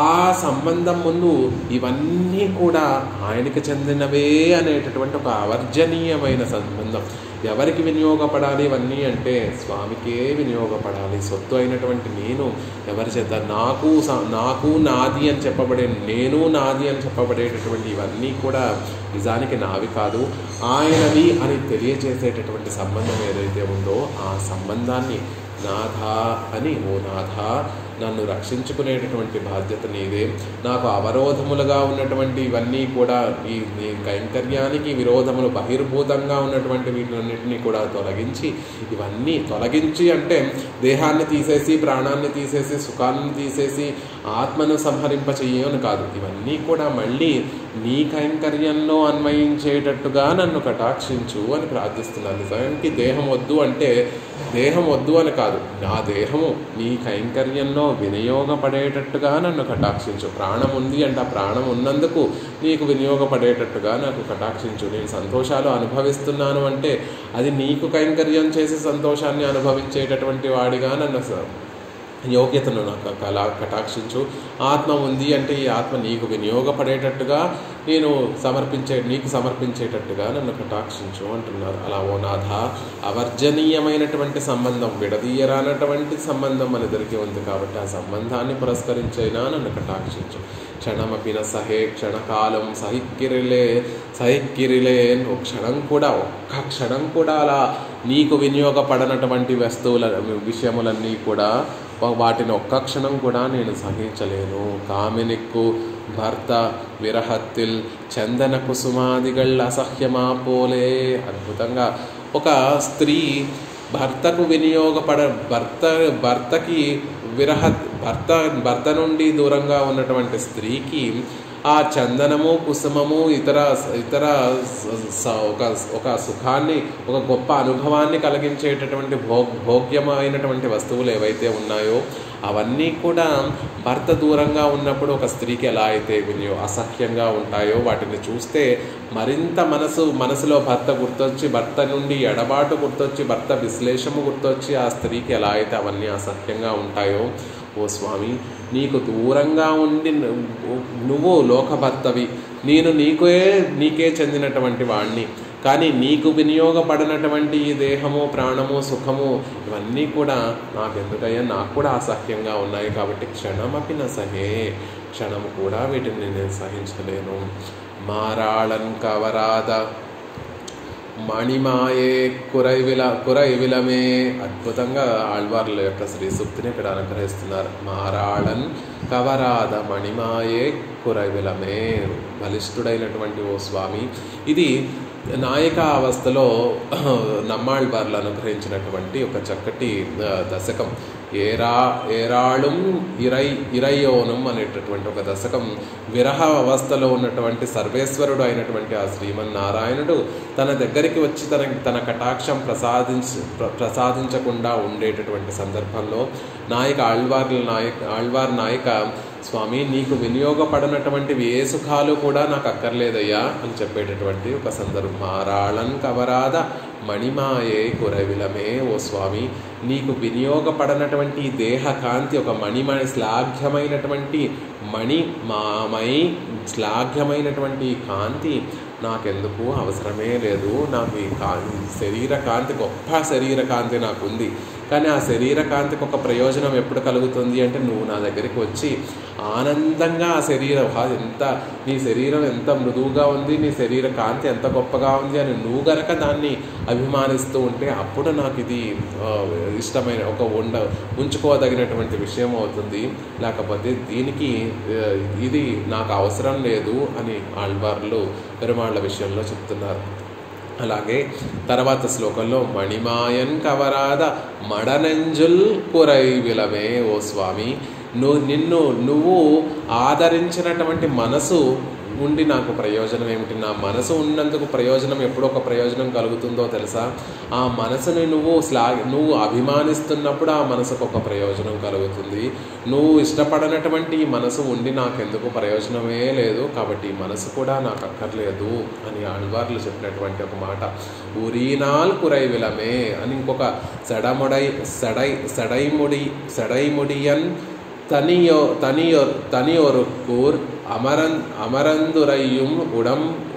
ఆ సంబంధం ముందు ఇవన్నీ కూడా ఆయనకి చెందినవే అనేటటువంటి ఒక అవర్జనీయమైన సంబంధం. ఎవరికి వినియోగపడాలి ఇవన్నీ అంటే స్వామికే వినియోగపడాలి. సొత్తు అయినటువంటి నేను ఎవరి చేత, నాకు నాది అని చెప్పబడే, నేను నాది అని చెప్పబడేటటువంటి ఇవన్నీ కూడా నిజానికి నావి కాదు, ఆయనవి అని తెలియజేసేటటువంటి సంబంధం ఏదైతే ఉందో ఆ సంబంధాన్ని నాథ అని, ఓ నాథ నన్ను రక్షించుకునేటటువంటి బాధ్యత నీదే. నాకు అవరోధములుగా ఉన్నటువంటి ఇవన్నీ కూడా ఈ కైంకర్యానికి విరోధములు బహిర్భూతంగా ఉన్నటువంటి వీటినన్నింటినీ కూడా తొలగించి, ఇవన్నీ తొలగించి అంటే దేహాన్ని తీసేసి, ప్రాణాన్ని తీసేసి, సుఖాన్ని తీసేసి, ఆత్మను సంహరింప చెయ్యని కాదు, ఇవన్నీ కూడా మళ్ళీ నీ కైంకర్యంలో అన్వయించేటట్టుగా నన్ను కటాక్షించు అని ప్రార్థిస్తున్నాను. నిజానికి దేహం వద్దు అంటే దేహం వద్దు అని కాదు, నా దేహము నీ కైంకర్యంలో వినియోగపడేటట్టుగా నన్ను కటాక్షించు. ప్రాణం ఉంది అంటే ఆ ప్రాణం ఉన్నందుకు నీకు వినియోగపడేటట్టుగా నాకు కటాక్షించు. నేను సంతోషాలు అనుభవిస్తున్నాను అంటే అది నీకు కైంకర్యం చేసి సంతోషాన్ని అనుభవించేటటువంటి వాడిగా నన్ను యోగ్యతను నాకు కటాక్షించు. ఆత్మ ఉంది అంటే ఈ ఆత్మ నీకు వినియోగపడేటట్టుగా నీకు సమర్పించేటట్టుగా నన్ను కటాక్షించు అంటున్నారు. అలా ఓ నాథ, అవర్జనీయమైనటువంటి సంబంధం, విడదీయరానటువంటి సంబంధం మన ఇద్దరికి ఉంది కాబట్టి ఆ సంబంధాన్ని పురస్కరించైనా నన్ను కటాక్షించు. క్షణమపిన సహే క్షణకాలం సహిక్కిరిలే ఒక్క క్షణం కూడా అలా నీకు వినియోగపడనటువంటి విషయములన్నీ కూడా వాటిని ఒక్క క్షణం కూడా నేను సహించలేను. కామినిక్కు భర్త విరహత్తిల్ చందన కుసుమాదిగళ్ళ అసహ్యమా పోలే. అద్భుతంగా ఒక స్త్రీ భర్తకు భర్తకి భర్త నుండి దూరంగా ఉన్నటువంటి స్త్రీకి ఆ చందనము, కుసుమము, ఇతర ఒక సుఖాన్ని, ఒక గొప్ప అనుభవాన్ని కలిగించేటటువంటి భోగ్యమైనటువంటి వస్తువులు ఏవైతే ఉన్నాయో అవన్నీ కూడా భర్త దూరంగా ఉన్నప్పుడు ఒక స్త్రీకి ఎలా అయితే అసహ్యంగా ఉంటాయో వాటిని చూస్తే మరింత మనసులో భర్త గుర్తొచ్చి, భర్త నుండి ఎడబాటు గుర్తొచ్చి, భర్త విశ్లేషము గుర్తొచ్చి ఆ స్త్రీకి ఎలా అయితే అవన్నీ అసహ్యంగా ఉంటాయో, ఓ స్వామి నీకు దూరంగా ఉండి నువ్వు లోకభర్తవి, నేను నీకే చెందినటువంటి వాణ్ణి, కానీ నీకు వినియోగపడినటువంటి ఈ దేహము, ప్రాణము, సుఖము ఇవన్నీ కూడా నాకెందుకయ్యా, నాకు కూడా అసహ్యంగా ఉన్నాయి కాబట్టి క్షణమపి నసహే, క్షణము కూడా వీటిని నేను సహించలేను. మారాళన్ కవరాద మణిమాయే కురైవిలమే. అద్భుతంగా ఆళ్వార్ల యొక్క శ్రీ సూక్తిని ఇక్కడ అనుగ్రహిస్తున్నారు. మారాళన్ కవరాద మణిమాయే కురైవిలమే. బలిష్ఠుడైనటువంటి ఓ స్వామి, ఇది నాయికా అవస్థలో నమ్మాళ్వార్లు అనుగ్రహించినటువంటి ఒక చక్కటి దశకం. ఏరాళం ఇరయోనం అనేటటువంటి ఒక దశకం. విరహ అవస్థలో ఉన్నటువంటి సర్వేశ్వరుడు అయినటువంటి ఆ శ్రీమన్నారాయణుడు తన దగ్గరికి వచ్చి తన కటాక్షం ప్రసాదించకుండా ఉండేటటువంటి సందర్భంలో ఆళ్వార్ నాయిక స్వామి నీకు వినియోగపడినటువంటివి ఏ సుఖాలు కూడా నాకు అక్కర్లేదయ్యా అని చెప్పేటటువంటి ఒక సందర్భం. మారాళన్ కవరాద మణిమాయే కురవిలమే. ఓ స్వామి, నీకు వినియోగపడనటువంటి దేహ కాంతి, ఒక శ్లాఘ్యమైనటువంటి శ్లాఘ్యమైనటువంటి కాంతి నాకెందుకు, అవసరమే లేదు. నాకు ఈ శరీర కాంతి, గొప్ప శరీర కాంతి నాకు ఉంది, కానీ ఆ శరీర కాంతికి ఒక ప్రయోజనం ఎప్పుడు కలుగుతుంది అంటే నువ్వు నా దగ్గరికి వచ్చి ఆనందంగా ఆ శరీరం నీ శరీరం ఎంత మృదువుగా ఉంది, నీ శరీర కాంతి ఎంత గొప్పగా ఉంది అని నువ్వు గనక దాన్ని అభిమానిస్తూ ఉంటే అప్పుడు నాకు ఇది ఇష్టమైన ఉంచుకోదగినటువంటి విషయం అవుతుంది. లేకపోతే దీనికి ఇది నాకు అవసరం లేదు అని ఆళ్వార్లు పెరుమాళ్ల విషయంలో చెప్తున్నారు. అలాగే తర్వాత శ్లోకంలో మణిమాయన్ కవరాద మడనంజుల్ కురైవిలమే ఓ స్వామి, నువ్వు ఆదరించినటువంటి మనసు ఉండి నాకు ప్రయోజనం ఏమిటి? నా మనసు ఉన్నందుకు ప్రయోజనం ఎప్పుడు ఒక ప్రయోజనం కలుగుతుందో తెలుసా? ఆ మనసుని నువ్వు అభిమానిస్తున్నప్పుడు ఆ మనసుకు ఒక ప్రయోజనం కలుగుతుంది. నువ్వు ఇష్టపడనటువంటి ఈ మనసు ఉండి నాకెందుకు ప్రయోజనమే లేదు, కాబట్టి ఈ మనసు కూడా నాకు అక్కర్లేదు అని ఆళ్వార్లు చెప్పినటువంటి ఒక మాట. ఉరీనాల్ కురైవిలమే అని ఇంకొక సడైముడియన్ తనియొరుక్కూర్ అమరందురయ్యం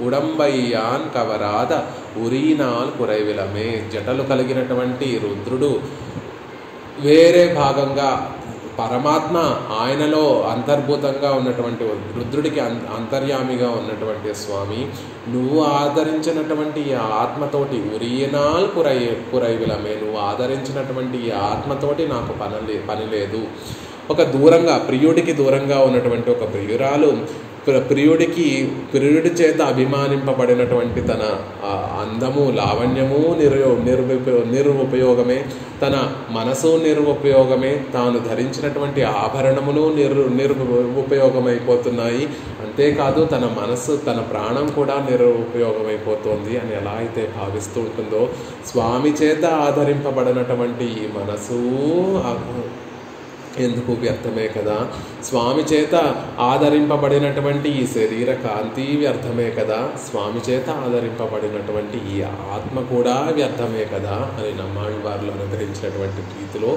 ఉడంబయ్యాన్ కవరాద ఉరీనాల్ కురైవిలమే. జటలు కలిగినటువంటి రుద్రుడు వేరే భాగంగా పరమాత్మ ఆయనలో అంతర్భూతంగా ఉన్నటువంటి రుద్రుడికి అంతర్యామిగా ఉన్నటువంటి స్వామి, నువ్వు ఆదరించినటువంటి ఈ ఆత్మతోటి ఉరియనాల్ కురైవిలమే, నువ్వు ఆదరించినటువంటి ఈ ఆత్మతోటి నాకు పని లేదు. ఒక ప్రియుడికి దూరంగా ఉన్నటువంటి ఒక ప్రియురాలు ప్రియుడి చేత అభిమానింపబడినటువంటి తన అందము, లావణ్యము నిరుపయోగమే, తన మనసు నిరుపయోగమే, తాను ధరించినటువంటి ఆభరణములు నిరుపయోగమైపోతున్నాయి. అంతేకాదు తన మనసు, తన ప్రాణం కూడా నిరుపయోగమైపోతుంది అని ఎలా అయితే భావిస్తూ ఉంటుందో, స్వామి చేత ఆదరింపబడినటువంటి ఈ మనసు ఎందుకు వ్యర్థమే కదా, స్వామి చేత ఆదరింపబడినటువంటి ఈ శరీర కాంతి వ్యర్థమే కదా, స్వామి చేత ఆదరింపబడినటువంటి ఈ ఆత్మ కూడా వ్యర్థమే కదా అని నమ్మాళ్వార్లు అనుగ్రహించినటువంటి రీతిలో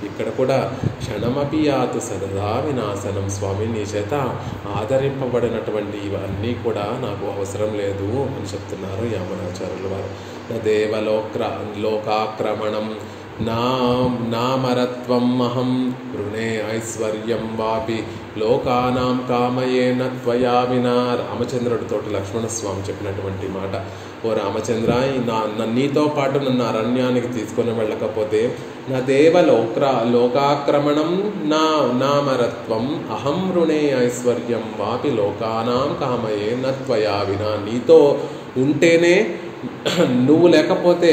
ఇక్కడ కూడా క్షణమపి యాతు సదా వినాశనం, స్వామి నీ చేత ఆదరింపబడినటువంటి ఇవన్నీ కూడా నాకు అవసరం లేదు అని చెప్తున్నారు యామనాచార్యుల వారు. లోకాక్రమణం నామరత్వం అహం రుణే ఐశ్వర్యం వాపి లోకానాం కామయేన త్వయా వినా. రామచంద్రుడితోటి లక్ష్మణస్వామి చెప్పినటువంటి మాట, ఓ రామచంద్ర, నీతో పాటు నన్ను అరణ్యానికి తీసుకొని వెళ్ళకపోతే నా లోకాక్రమణం నామరత్వం అహం రుణే ఐశ్వర్యం వాపి లోకానాం కామయేన త్వయా వినా. నీతో ఉంటేనే, నువ్వు లేకపోతే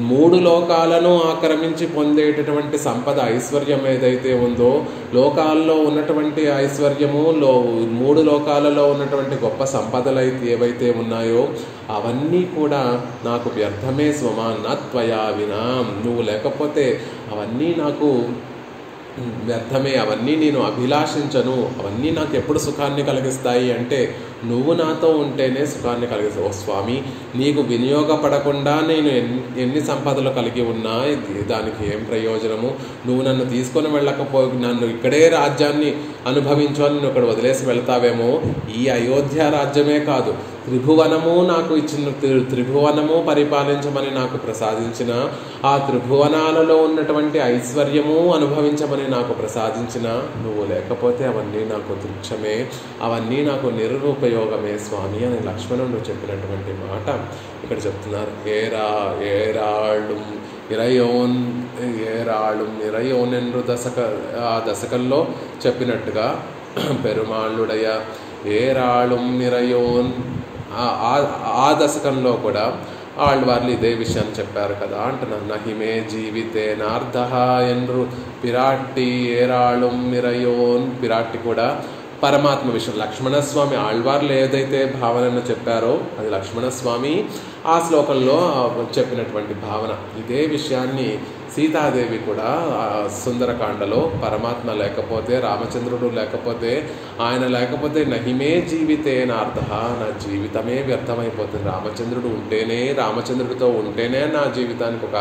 3 లోకాలను ఆక్రమించి పొందేటటువంటి సంపద, ఐశ్వర్యం ఏదైతే ఉందో, లోకాల్లో ఉన్నటువంటి ఐశ్వర్యము, 3 లోకాలలో ఉన్నటువంటి గొప్ప సంపదలు ఏవైతే ఉన్నాయో అవన్నీ కూడా నాకు వ్యర్థమే స్వమా నత్వయా వినా. నువ్వు లేకపోతే అవన్నీ నాకు వ్యర్థమే, అవన్నీ నేను అభిలాషించను. అవన్నీ నాకు ఎప్పుడు సుఖాన్ని కలిగిస్తాయి అంటే నువ్వు నాతో ఉంటేనే సుఖాన్ని కలిగిస్తావు. ఓ స్వామి, నీకు వినియోగపడకుండా నేను ఎన్ని సంపదలు కలిగి ఉన్నా దానికి ఏం ప్రయోజనము? నువ్వు నన్ను తీసుకొని నన్ను ఇక్కడే రాజ్యాన్ని అనుభవించు అని నువ్వు ఇక్కడ వదిలేసి వెళ్తావేమో. ఈ అయోధ్య రాజ్యమే కాదు, త్రిభువనము నాకు ఇచ్చిన, త్రిభువనము పరిపాలించమని నాకు ప్రసాదించిన, ఆ త్రిభువనాలలో ఉన్నటువంటి ఐశ్వర్యము అనుభవించమని నాకు ప్రసాదించిన, నువ్వు లేకపోతే అవన్నీ నాకు తుచ్చమే, అవన్నీ నాకు నిరుపయోగమే స్వామి అని లక్ష్మణుడు చెప్పినటువంటి మాట ఇక్కడ చెప్తున్నారు. ఏరాళం ఇరయోన్ ఎన్రు ఆ దశకంలో చెప్పినట్టుగా పెరుమాళ్ళుడయ ఏరాళం ఇరయోన్ ఆ దశకంలో కూడా ఆళ్వార్లు ఇదే విషయాన్ని చెప్పారు కదా అంటున్నారు. నహిమే జీవితే నార్ధ ఎన్రు పిరాట్టి ఏరాళం ఇరయోన్. పిరాట్టి కూడా పరమాత్మ విషయం. లక్ష్మణస్వామి ఆళ్వార్లు ఏదైతే భావనను చెప్పారో అది లక్ష్మణస్వామి ఆ శ్లోకంలో చెప్పినటువంటి భావన. ఇదే విషయాన్ని సీతాదేవి కూడా సుందరకాండలో పరమాత్మ లేకపోతే, రామచంద్రుడు లేకపోతే, ఆయన లేకపోతే నహిమే జీవితే నార్థ, నా జీవితమే వ్యర్థమైపోతుంది. రామచంద్రుడు ఉంటేనే, రామచంద్రుడితో ఉంటేనే నా జీవితానికి ఒక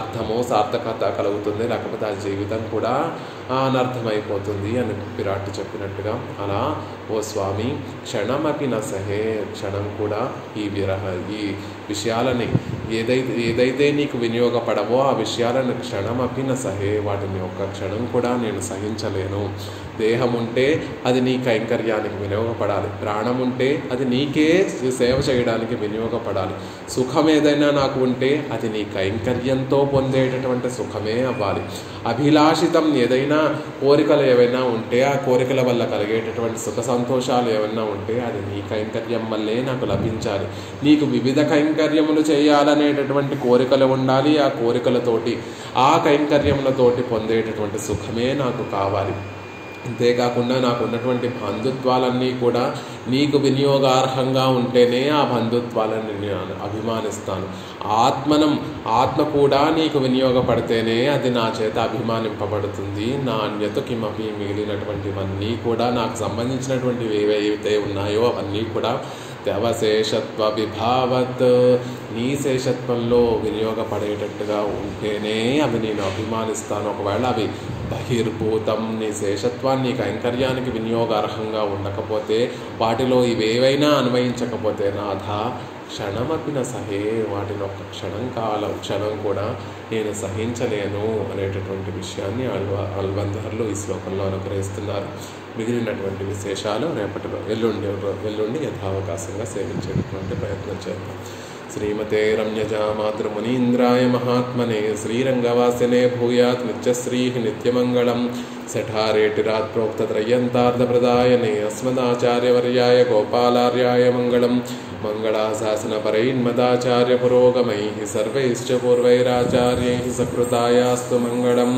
అర్థము సార్థకత కలుగుతుంది, లేకపోతే ఆ జీవితం కూడా అనర్థమైపోతుంది అని పిరాట్టి చెప్పినట్టుగా. అలా ఓ స్వామి, క్షణమపి నసహే, క్షణం కూడా ఈ విషయాలని ఏదైతే నీకు వినియోగపడవో ఆ విషయాలను క్షణమపి న సహే, వాటిని ఒక్క క్షణం కూడా నేను సహించలేను. దేహం ఉంటే అది నీ కైంకర్యానికి వినియోగపడాలి, ప్రాణం ఉంటే అది నీకే సేవ చేయడానికి వినియోగపడాలి, సుఖం ఏదైనా నాకు ఉంటే అది నీ కైంకర్యంతో పొందేటటువంటి సుఖమే అవ్వాలి. అభిలాషితం ఏదైనా కోరికలు ఏవైనా ఉంటే ఆ కోరికల వల్ల కలిగేటటువంటి సుఖ సంతోషాలు ఏమైనా ఉంటే అది నీ కైంకర్యం వల్లే నాకు లభించాలి. నీకు వివిధ కైంకర్యములు చేయాలనేటటువంటి కోరికలు ఉండాలి. ఆ కోరికలతోటి ఆ కైంకర్యములతోటి పొందేటటువంటి సుఖమే నాకు కావాలి. అంతేకాకుండా నాకు ఉన్నటువంటి బంధుత్వాలన్నీ కూడా నీకు వినియోగార్హంగా ఉంటేనే ఆ బంధుత్వాలని నేను అభిమానిస్తాను. ఆత్మ కూడా నీకు వినియోగపడితేనే అది నా చేత అభిమానింపబడుతుంది. నా అన్యత కిమపి, మిగిలినటువంటివన్నీ కూడా నాకు సంబంధించినటువంటివి ఏవైతే ఉన్నాయో అవన్నీ కూడా తవశేషత్వ విభావత్, నీ శేషత్వంలో వినియోగపడేటట్టుగా ఉంటేనే అవి నేను అభిమానిస్తాను. ఒకవేళ అవి బహిర్భూతం, నీ శేషత్వాన్ని నీ కైంకర్యానికి వినియోగార్హంగా ఉండకపోతే, వాటిలో ఇవేవైనా అన్వయించకపోతే నాథ క్షణమపిన సహే, వాటిని ఒక క్షణం కూడా నేను సహించలేను అనేటటువంటి విషయాన్ని అల్వందర్లు ఈ శ్లోకంలో అనుగ్రహిస్తున్నారు. మిగిలినటువంటి విశేషాలు రేపటిలో ఎల్లుండి యథావకాశంగా సేవించేటటువంటి ప్రయత్నం చేద్దాం. శ్రీమతే రమ్యజా మాతృమునీంద్రాయ మహాత్మనే శ్రీరంగవాసినే భూయాత్ నిత్యశ్రీ నిత్యమంగళం. సఠారేటిరాత్ ప్రోక్తత్రయంతార్థప్రదాయనే అస్మదాచార్యవర్యాయ గోపాలార్యాయ మంగళం. మంగళాశాసనపరైన్మదాచార్య పురోగమైః సర్వైశ్చ పూర్వైరాచార్యైః సకృతాయాస్తు మంగళం.